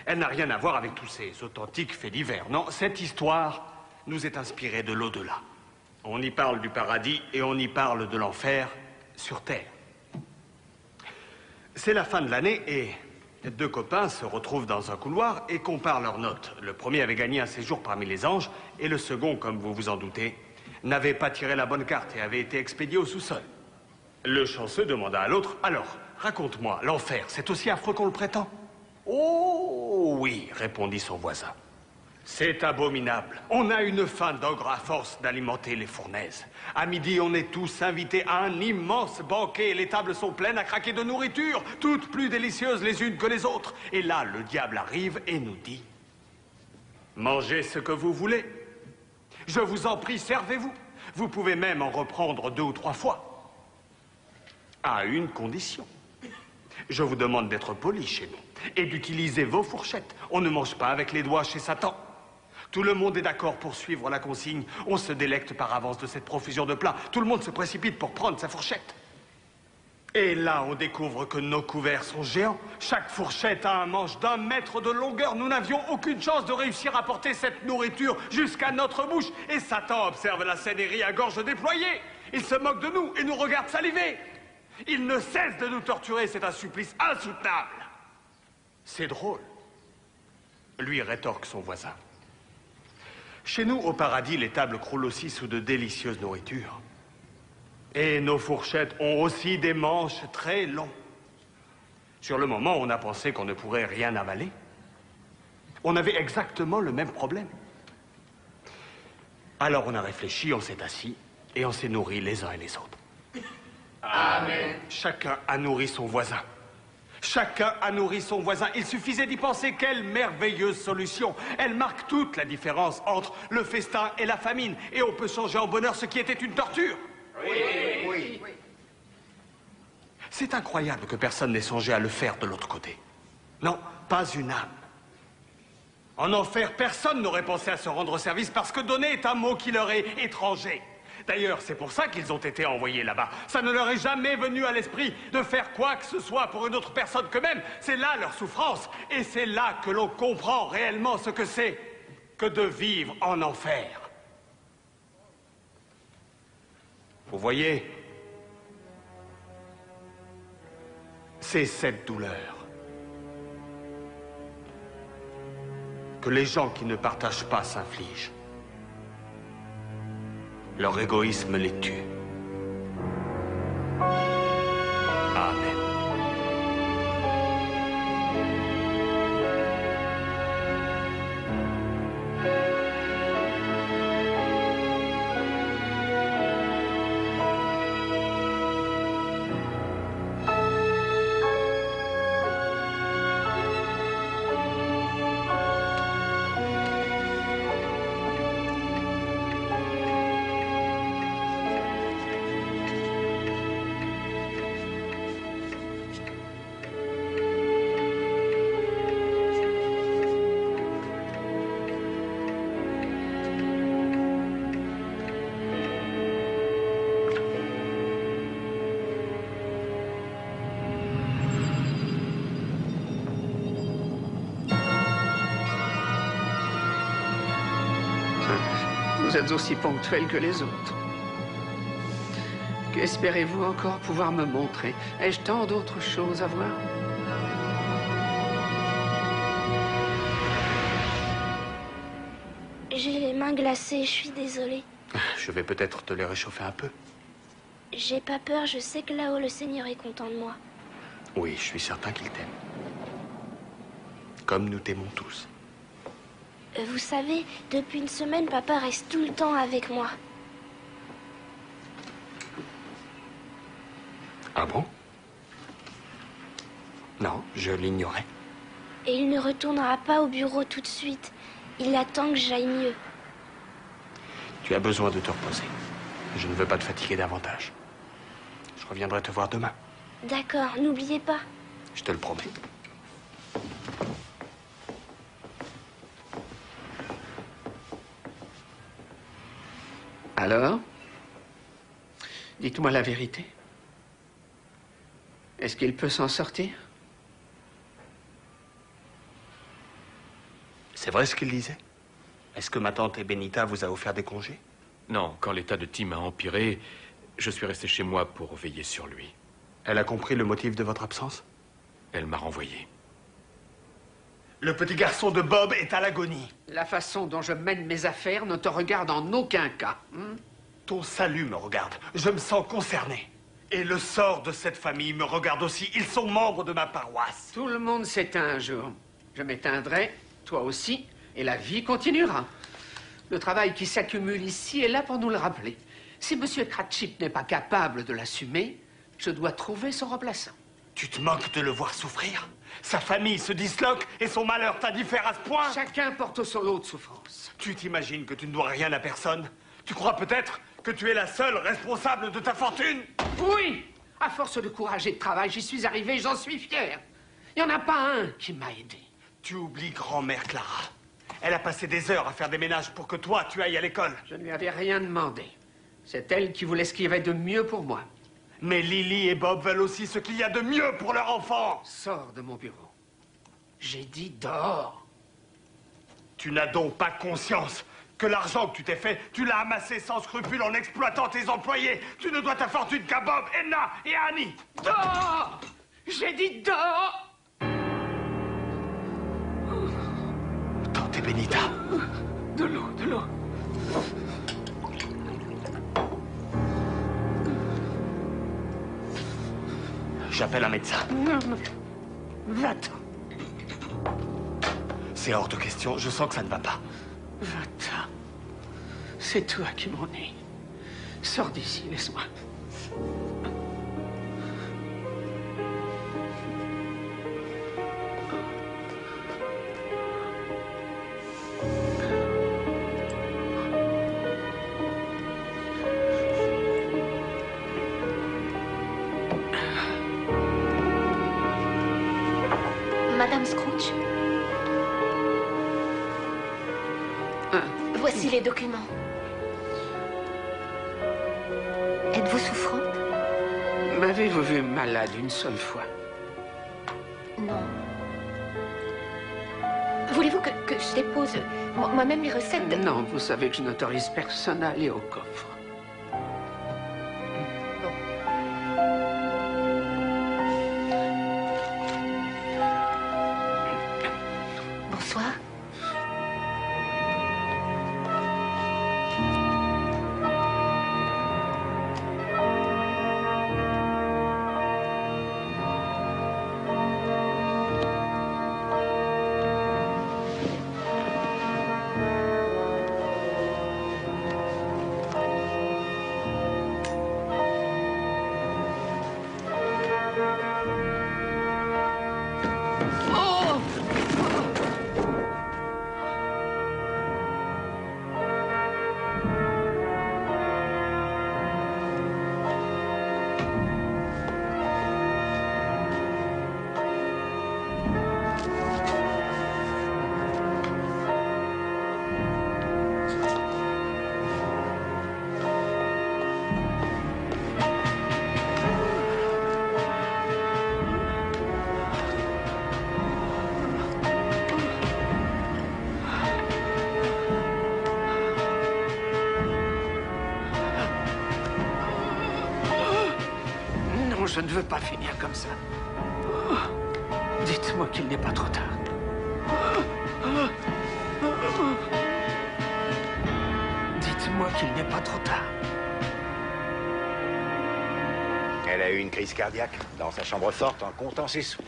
Elle n'a rien à voir avec tous ces authentiques faits divers. Non, cette histoire nous est inspirée de l'au-delà. On y parle du paradis et on y parle de l'enfer sur Terre. C'est la fin de l'année et deux copains se retrouvent dans un couloir et comparent leurs notes. Le premier avait gagné un séjour parmi les anges et le second, comme vous vous en doutez, n'avait pas tiré la bonne carte et avait été expédié au sous-sol. Le chanceux demanda à l'autre, « Alors, raconte-moi, l'enfer, c'est aussi affreux qu'on le prétend ?»« Oh oui, répondit son voisin. C'est abominable. On a une faim d'ogre à force d'alimenter les fournaises. À midi, on est tous invités à un immense banquet et les tables sont pleines à craquer de nourriture, toutes plus délicieuses les unes que les autres. Et là, le diable arrive et nous dit, « Mangez ce que vous voulez. Je vous en prie, servez-vous. Vous pouvez même en reprendre 2 ou 3 fois. À une condition. Je vous demande d'être poli chez nous et d'utiliser vos fourchettes. On ne mange pas avec les doigts chez Satan. Tout le monde est d'accord pour suivre la consigne. On se délecte par avance de cette profusion de plats. Tout le monde se précipite pour prendre sa fourchette. Et là, on découvre que nos couverts sont géants. Chaque fourchette a un manche d'1 mètre de longueur. Nous n'avions aucune chance de réussir à porter cette nourriture jusqu'à notre bouche. Et Satan observe la scène et rit à gorge déployée. Il se moque de nous et nous regarde saliver. Il ne cesse de nous torturer, c'est un supplice insoutenable. C'est drôle. Lui rétorque son voisin. Chez nous, au paradis, les tables croulent aussi sous de délicieuses nourritures. Et nos fourchettes ont aussi des manches très longs. Sur le moment, on a pensé qu'on ne pourrait rien avaler. On avait exactement le même problème. Alors on a réfléchi, on s'est assis et on s'est nourris les uns et les autres. Amen. Chacun a nourri son voisin. Chacun a nourri son voisin. Il suffisait d'y penser. Quelle merveilleuse solution. Elle marque toute la différence entre le festin et la famine. Et on peut changer en bonheur ce qui était une torture. Oui. C'est incroyable que personne n'ait songé à le faire de l'autre côté. Non, pas une âme. En enfer, personne n'aurait pensé à se rendre service parce que donner est un mot qui leur est étranger. D'ailleurs, c'est pour ça qu'ils ont été envoyés là-bas. Ça ne leur est jamais venu à l'esprit de faire quoi que ce soit pour une autre personne qu'eux-mêmes. C'est là leur souffrance. Et c'est là que l'on comprend réellement ce que c'est que de vivre en enfer. Vous voyez, c'est cette douleur que les gens qui ne partagent pas s'infligent. Leur égoïsme les tue. Amen. Vous êtes aussi ponctuel que les autres. Qu'espérez-vous encore pouvoir me montrer? Ai-je tant d'autres choses à voir? J'ai les mains glacées, je suis désolée. Je vais peut-être te les réchauffer un peu. J'ai pas peur, je sais que là-haut, le Seigneur est content de moi. Oui, je suis certain qu'il t'aime. Comme nous t'aimons tous. Vous savez, depuis une semaine, papa reste tout le temps avec moi. Ah bon? Non, je l'ignorais. Et il ne retournera pas au bureau tout de suite. Il attend que j'aille mieux. Tu as besoin de te reposer. Je ne veux pas te fatiguer davantage. Je reviendrai te voir demain. D'accord, n'oubliez pas. Je te le promets. Alors? Dites-moi la vérité. Est-ce qu'il peut s'en sortir? C'est vrai ce qu'il disait? Est-ce que ma tante Benita vous a offert des congés? Non, quand l'état de Tim a empiré, je suis resté chez moi pour veiller sur lui. Elle a compris le motif de votre absence? Elle m'a renvoyé. Le petit garçon de Bob est à l'agonie. La façon dont je mène mes affaires ne te regarde en aucun cas. Ton salut me regarde. Je me sens concerné. Et le sort de cette famille me regarde aussi. Ils sont membres de ma paroisse. Tout le monde s'éteint un jour. Je m'éteindrai, toi aussi, et la vie continuera. Le travail qui s'accumule ici est là pour nous le rappeler. Si M. Cratchit n'est pas capable de l'assumer, je dois trouver son remplaçant. Tu te moques de le voir souffrir? Sa famille se disloque et son malheur t'indiffère à ce point? Chacun porte son lot de souffrance. Tu t'imagines que tu ne dois rien à personne? Tu crois peut-être que tu es la seule responsable de ta fortune? Oui! À force de courage et de travail, j'y suis arrivé et j'en suis fier. Il n'y en a pas un qui m'a aidé. Tu oublies grand-mère Clara. Elle a passé des heures à faire des ménages pour que toi, tu ailles à l'école. Je ne lui avais rien demandé. C'est elle qui voulait ce qu'il y avait de mieux pour moi. Mais Lily et Bob veulent aussi ce qu'il y a de mieux pour leur enfant. Sors de mon bureau. J'ai dit dehors. Tu n'as donc pas conscience que l'argent que tu t'es fait, tu l'as amassé sans scrupule en exploitant tes employés. Tu ne dois ta fortune qu'à Bob, Edna et Annie. Dehors! J'ai dit dehors! Tante Benita. De l'eau, de l'eau. J'appelle un médecin. Non, non. Va-t'en. C'est hors de question, je sens que ça ne va pas. Va-t'en. C'est toi qui m'ennuies. Sors d'ici, laisse-moi. Scrooge? Voici les documents. Êtes-vous souffrante? M'avez-vous vu malade une seule fois? Non. Voulez-vous que je dépose moi-même les recettes de... Non, vous savez que je n'autorise personne à aller au coffre. Bonsoir. Je ne veux pas finir comme ça. Dites-moi qu'il n'est pas trop tard. Dites-moi qu'il n'est pas trop tard. Elle a eu une crise cardiaque dans sa chambre forte en comptant ses sous.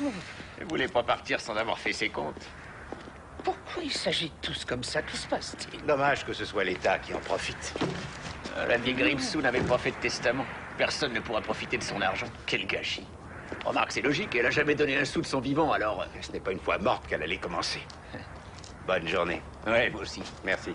Vous ne voulez pas partir sans avoir fait ses comptes? Pourquoi il s'agit de tous comme ça? Que se passe-t-il? Dommage que ce soit l'État qui en profite. La vieille Grimsou n'avait pas fait de testament. Personne ne pourra profiter de son argent. Quel gâchis. Remarque, c'est logique, elle a jamais donné un sou de son vivant, alors... Ce n'est pas une fois morte qu'elle allait commencer. Bonne journée. Ouais, moi aussi. Merci.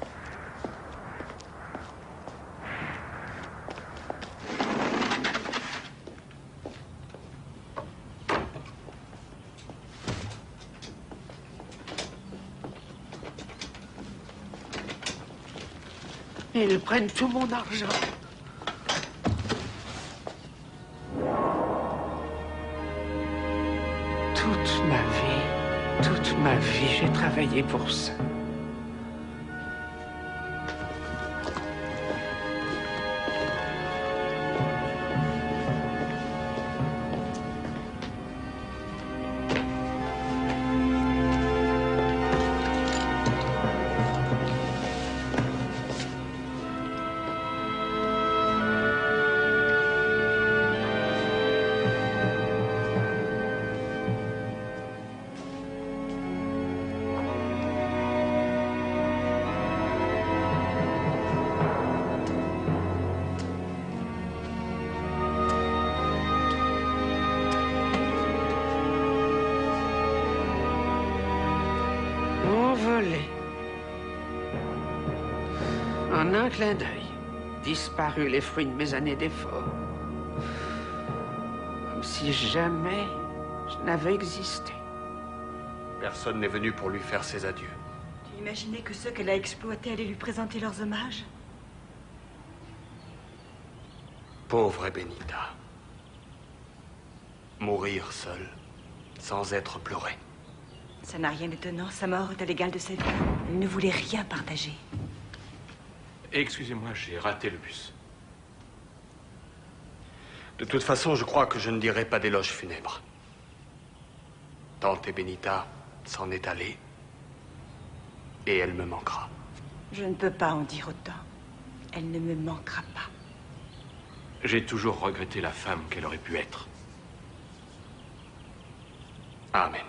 Ils prennent tout mon argent. Toute ma vie, j'ai travaillé pour ça. En un clin d'œil, disparus les fruits de mes années d'efforts. Comme si jamais je n'avais existé. Personne n'est venu pour lui faire ses adieux. Tu imaginais que ceux qu'elle a exploités allaient lui présenter leurs hommages? Pauvre Benita. Mourir seule, sans être pleurée. Ça n'a rien d'étonnant. Sa mort est à l'égal de sa vie. Elle ne voulait rien partager. Excusez-moi, j'ai raté le bus. De toute façon, je crois que je ne dirai pas d'éloge funèbre. Tante Benita s'en est allée. Et elle me manquera. Je ne peux pas en dire autant. Elle ne me manquera pas. J'ai toujours regretté la femme qu'elle aurait pu être. Amen.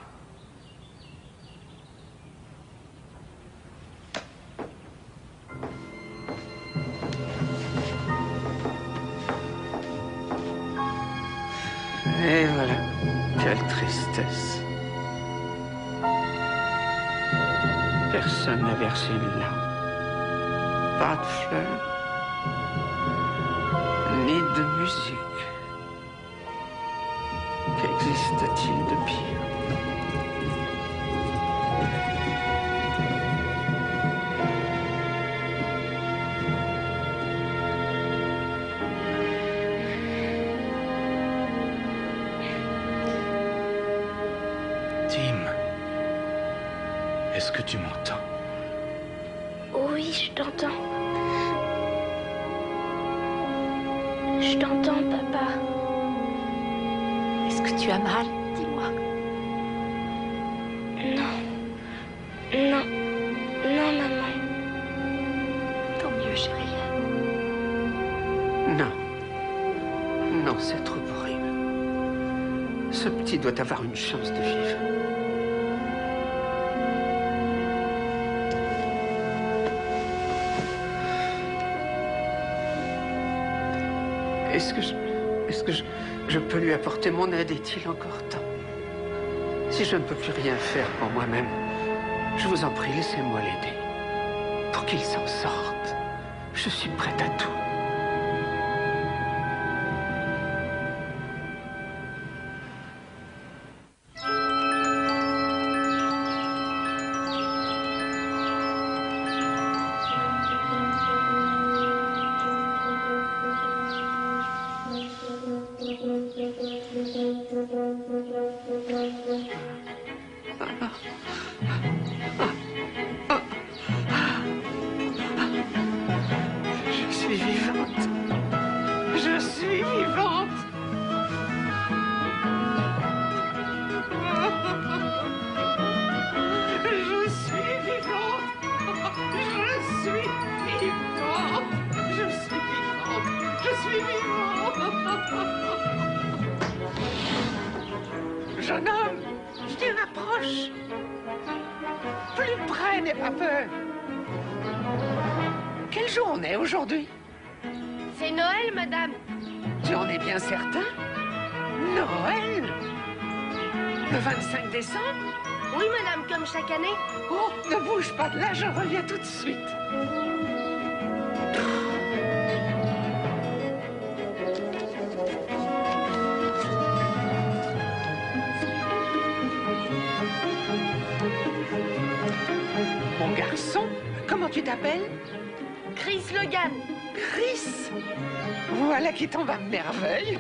Et voilà, quelle tristesse. Personne n'a versé une larme. Pas de fleurs, ni de musique. Qu'existe-t-il de pire? Tim, est-ce que tu m'entends? Oui, je t'entends. Je t'entends, papa. Est-ce que tu as mal? Dis-moi. Non. Non. Non, maman. Tant mieux, chérie. Non. Non, c'est trop horrible. Ce petit doit avoir une chance de vivre. Est-ce que je peux lui apporter mon aide? Est-il encore temps? Si je ne peux plus rien faire pour moi-même, je vous en prie, laissez-moi l'aider. Pour qu'il s'en sorte, je suis prête à tout. Je suis vivante. Je suis vivante. Je suis vivante. Je suis vivante. Je suis vivante. Je suis vivante. Jeune homme, je te rapproche. Plus près, n'aie pas peur. Quel jour on est aujourd'hui? C'est Noël, madame. Tu en es bien certain? Noël? Le 25 décembre? Oui, madame, comme chaque année. Oh, ne bouge pas de là, je reviens tout de suite. Mon garçon, comment tu t'appelles? Chris Logan. Chris? Voilà qui tombe à merveille.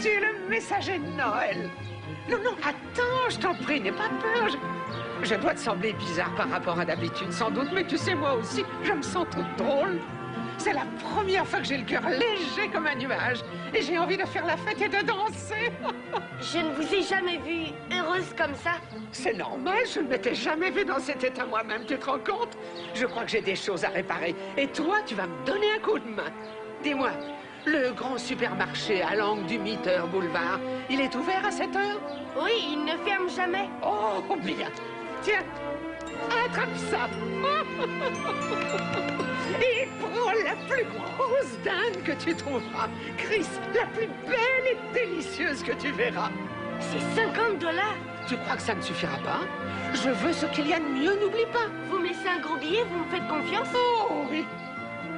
Tu es le messager de Noël. Non, non, attends, je t'en prie, n'aie pas peur. Je dois te sembler bizarre par rapport à d'habitude, sans doute, mais tu sais, moi aussi, je me sens toute drôle. C'est la première fois que j'ai le cœur léger comme un nuage. Et j'ai envie de faire la fête et de danser. Je ne vous ai jamais vue heureuse comme ça. C'est normal, je ne m'étais jamais vue dans cet état moi-même, tu te rends compte? Je crois que j'ai des choses à réparer. Et toi, tu vas me donner un coup de main. Dis-moi, le grand supermarché à l'angle du Mitter Boulevard, il est ouvert à cette heure? Oui, il ne ferme jamais. Oh, bien. Tiens, attrape ça. Et prends la plus grosse dinde que tu trouveras. Chris, la plus belle et délicieuse que tu verras. C'est $50. Tu crois que ça ne suffira pas? Je veux ce qu'il y a de mieux, n'oublie pas. Vous me laissez un gros billet, vous me faites confiance? Oh oui,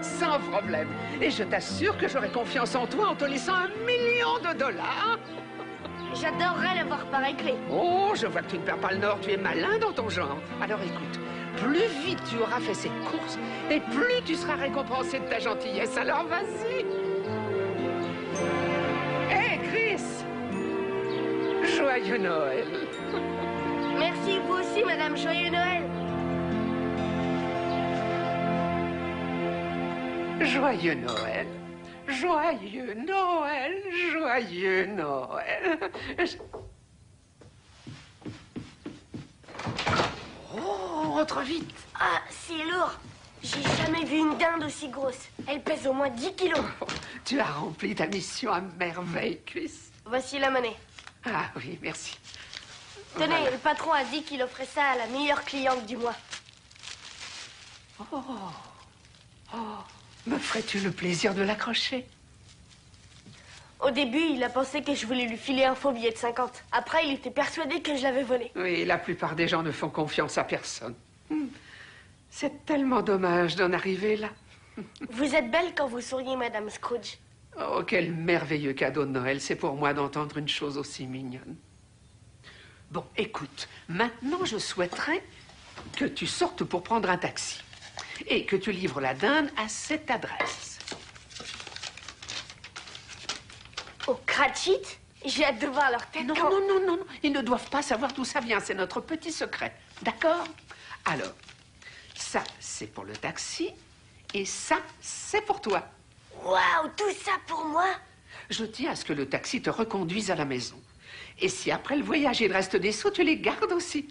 sans problème. Et je t'assure que j'aurai confiance en toi en te laissant $1 million. J'adorerais l'avoir par écrit. Oh, je vois que tu ne perds pas le nord, tu es malin dans ton genre. Alors écoute, plus vite tu auras fait cette course, et plus tu seras récompensé de ta gentillesse. Alors vas-y. Hé, Chris! Joyeux Noël. Merci, vous aussi, madame. Joyeux Noël. Joyeux Noël. Joyeux Noël. Joyeux Noël. Oh, entre vite. Ah, c'est lourd. J'ai jamais vu une dinde aussi grosse. Elle pèse au moins 10 kilos. Oh, tu as rempli ta mission à merveille, Chris. Voici la monnaie. Ah oui, merci. Tenez, Voilà. le patron a dit qu'il offrait ça à la meilleure cliente du mois. Oh, oh, me ferais-tu le plaisir de l'accrocher? Au début, il a pensé que je voulais lui filer un faux billet de 50. Après, il était persuadé que je l'avais volé. Oui, la plupart des gens ne font confiance à personne. C'est tellement dommage d'en arriver là. Vous êtes belle quand vous souriez, Madame Scrooge. Oh, quel merveilleux cadeau de Noël, c'est pour moi d'entendre une chose aussi mignonne. Bon, écoute, maintenant je souhaiterais que tu sortes pour prendre un taxi et que tu livres la dinde à cette adresse. Au Cratchit? J'ai hâte de voir leur tête. Non, non, non, non, non, ils ne doivent pas savoir d'où ça vient, c'est notre petit secret, d'accord? Alors, ça, c'est pour le taxi et ça, c'est pour toi. Waouh, tout ça pour moi? Je tiens à ce que le taxi te reconduise à la maison. Et si après le voyage il reste des sous, tu les gardes aussi.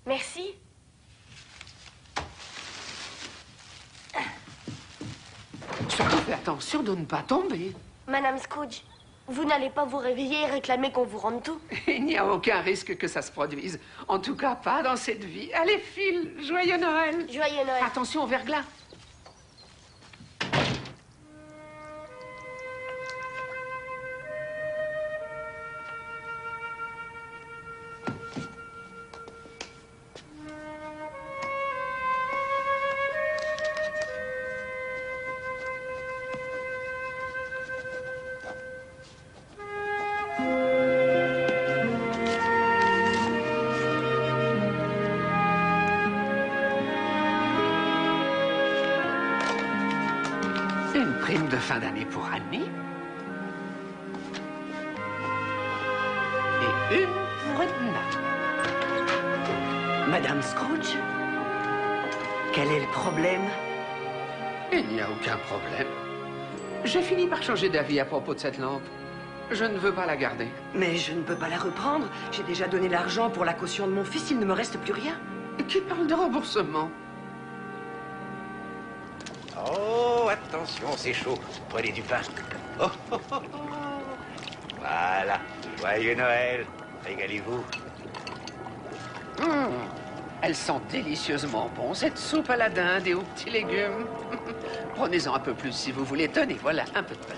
Merci. Surtout fais attention de ne pas tomber. Madame Scrooge, vous n'allez pas vous réveiller et réclamer qu'on vous rende tout? Il n'y a aucun risque que ça se produise. En tout cas, pas dans cette vie. Allez, file. Joyeux Noël. Joyeux Noël. Attention au verglas. Une prime de fin d'année pour Annie. Et une pour Edna. Madame Scrooge? Quel est le problème? Il n'y a aucun problème. J'ai fini par changer d'avis à propos de cette lampe. Je ne veux pas la garder. Mais je ne peux pas la reprendre. J'ai déjà donné l'argent pour la caution de mon fils. Il ne me reste plus rien. Qui parle de remboursement? Oh, attention, c'est chaud. Prenez du pain. Oh, oh, oh, oh. Voilà. Joyeux Noël. Régalez-vous. Elles sont délicieusement bonnes, cette soupe à la dinde et aux petits légumes. Prenez-en un peu plus si vous voulez. Tenez, voilà, un peu de pain.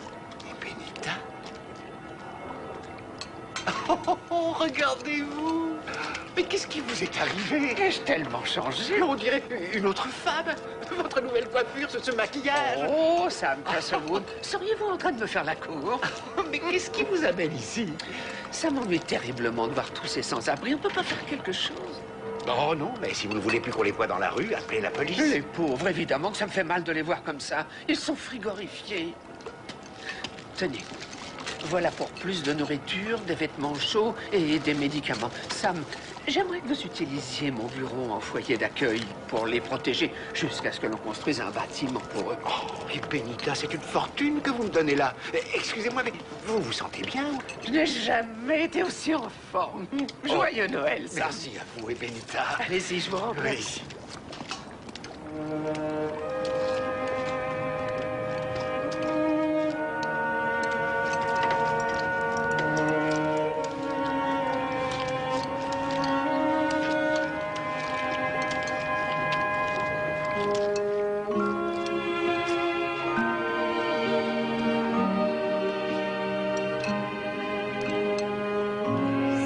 Et Benita? Oh, oh, oh, regardez-vous! Mais qu'est-ce qui vous est arrivé? Ai-je tellement changé? On dirait une autre femme. Votre nouvelle coiffure, ce maquillage. Oh, Sam Castlewood, seriez-vous en train de me faire la cour? Mais qu'est-ce qui vous amène ici? Ça m'ennuie terriblement de voir tous ces sans-abri. On peut pas faire quelque chose? Oh non, mais si vous ne voulez plus qu'on les voie dans la rue, appelez la police. Les pauvres, évidemment que ça me fait mal de les voir comme ça. Ils sont frigorifiés. Tenez, voilà pour plus de nourriture, des vêtements chauds et des médicaments. Sam, j'aimerais que vous utilisiez mon bureau en foyer d'accueil pour les protéger jusqu'à ce que l'on construise un bâtiment pour eux. Oh, mais Benita, c'est une fortune que vous me donnez là. Excusez-moi, mais vous vous sentez bien? Je n'ai jamais été aussi en forme. Joyeux Noël, Sam. Merci à vous et Benita. Allez-y, je vous remplace. Oui.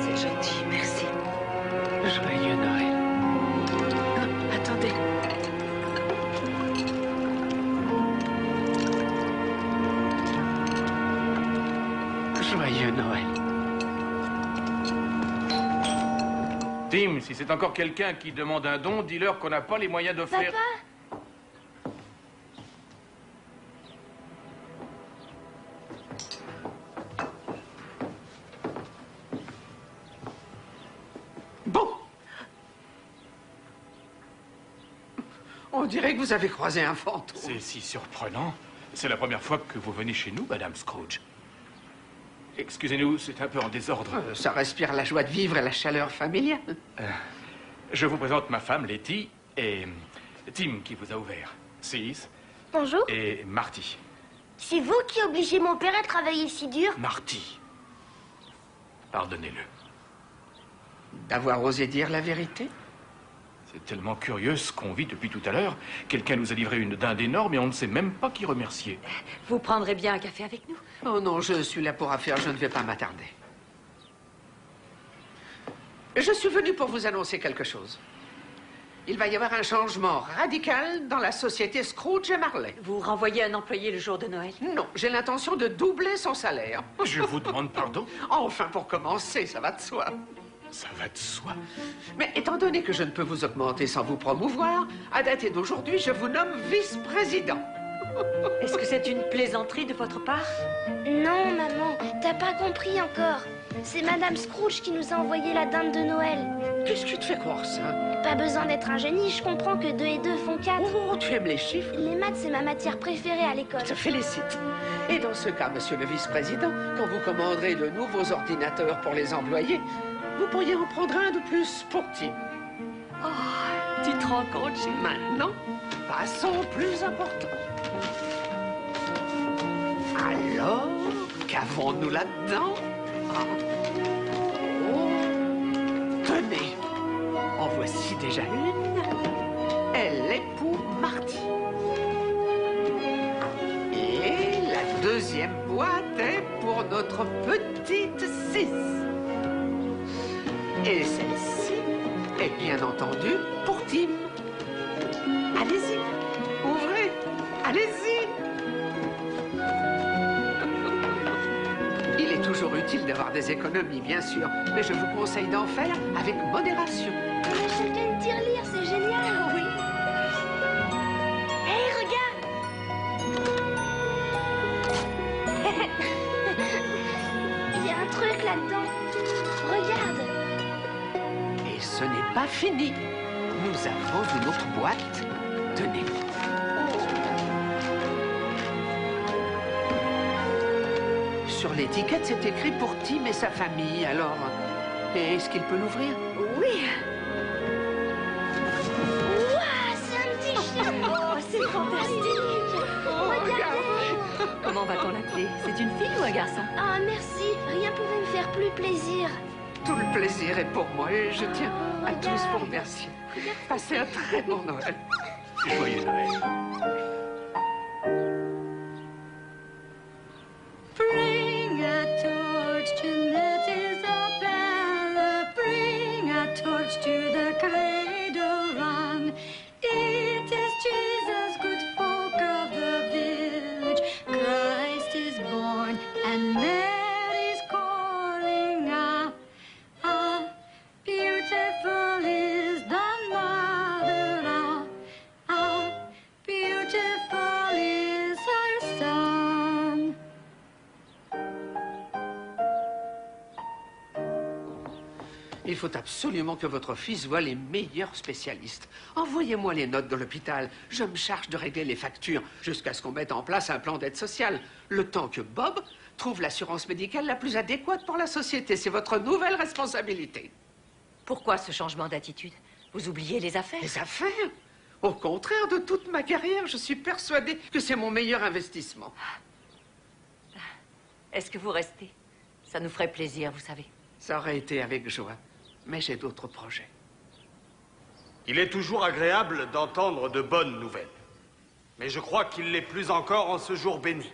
C'est gentil, merci. Joyeux Noël. Ah, attendez. Joyeux Noël. Tim, si c'est encore quelqu'un qui demande un don, dis-leur qu'on n'a pas les moyens d'offrir... Papa? Bon. On dirait que vous avez croisé un fantôme. C'est si surprenant. C'est la première fois que vous venez chez nous, Madame Scrooge. Excusez-nous, c'est un peu en désordre. Ça respire la joie de vivre et la chaleur familiale. Je vous présente ma femme, Letty, et Tim qui vous a ouvert. Sis. Bonjour. Et Marty. C'est vous qui obligez mon père à travailler si dur? Marty. Pardonnez-le. D'avoir osé dire la vérité? C'est tellement curieux ce qu'on vit depuis tout à l'heure. Quelqu'un nous a livré une dinde énorme et on ne sait même pas qui remercier. Vous prendrez bien un café avec nous? Oh non, je suis là pour affaire, je ne vais pas m'attarder. Je suis venu pour vous annoncer quelque chose. Il va y avoir un changement radical dans la société Scrooge et Marley. Vous renvoyez un employé le jour de Noël? Non, j'ai l'intention de doubler son salaire. Je vous demande pardon? Enfin, pour commencer, ça va de soi. Ça va de soi. Mais étant donné que je ne peux vous augmenter sans vous promouvoir, à dater d'aujourd'hui, je vous nomme vice-président. Est-ce que c'est une plaisanterie de votre part? Non, maman, t'as pas compris encore. C'est Madame Scrooge qui nous a envoyé la dinde de Noël. Qu'est-ce qui te fait croire ça? Pas besoin d'être un génie, je comprends que 2 et 2 font 4. Oh, tu aimes les chiffres? Les maths, c'est ma matière préférée à l'école. Je te félicite. Et dans ce cas, monsieur le vice-président, quand vous commanderez de nouveaux ordinateurs pour les employés, vous pourriez en prendre un de plus pour Tim. Oh, tu te rends compte, chérie? Maintenant, passons au plus important. Alors, qu'avons-nous là-dedans? Oh, tenez, en voici déjà une. Elle est pour Marty. Et la deuxième boîte est pour notre petite 6. Et celle-ci est bien entendu pour Tim. Allez-y, ouvrez, allez-y. Il est toujours utile d'avoir des économies, bien sûr, mais je vous conseille d'en faire avec modération. On a chacun une tirelire, c'est génial. Oui. Hé, regarde. Il y a un truc là-dedans. Regarde. Et ce n'est pas fini. Nous avons une autre boîte. Tenez. Sur l'étiquette, c'est écrit pour Tim et sa famille. Alors, est-ce qu'il peut l'ouvrir? Oui. Ouah, c'est un petit chien. Oh, c'est fantastique. Regarde. Comment va-t-on l'appeler? C'est une fille ou un garçon? Ah, merci. Rien pouvait me faire plus plaisir. Tout le plaisir est pour moi et je tiens à tous vous remercier. Passez un très bon Noël. Joyeux Noël. Bring a torch to Isabella. Bring a torch to the cradle run. It is Jesus, good folk of the village. Christ is born and Mary's calling out. Ah, beautiful is the mother of. Ah, beautiful is her son. Il faut absolument que votre fils voie les meilleurs spécialistes. Envoyez-moi les notes de l'hôpital. Je me charge de régler les factures jusqu'à ce qu'on mette en place un plan d'aide sociale. Le temps que Bob trouve l'assurance médicale la plus adéquate pour la société. C'est votre nouvelle responsabilité. Pourquoi ce changement d'attitude? Vous oubliez les affaires? Les affaires? Au contraire de toute ma carrière, je suis persuadée que c'est mon meilleur investissement. Est-ce que vous restez? Ça nous ferait plaisir, vous savez. Ça aurait été avec joie, mais j'ai d'autres projets. Il est toujours agréable d'entendre de bonnes nouvelles. Mais je crois qu'il l'est plus encore en ce jour béni.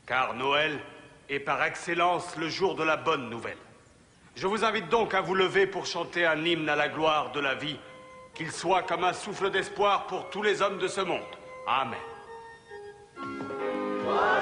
Car Noël est par excellence le jour de la bonne nouvelle. Je vous invite donc à vous lever pour chanter un hymne à la gloire de la vie, qu'il soit comme un souffle d'espoir pour tous les hommes de ce monde. Amen. Moi,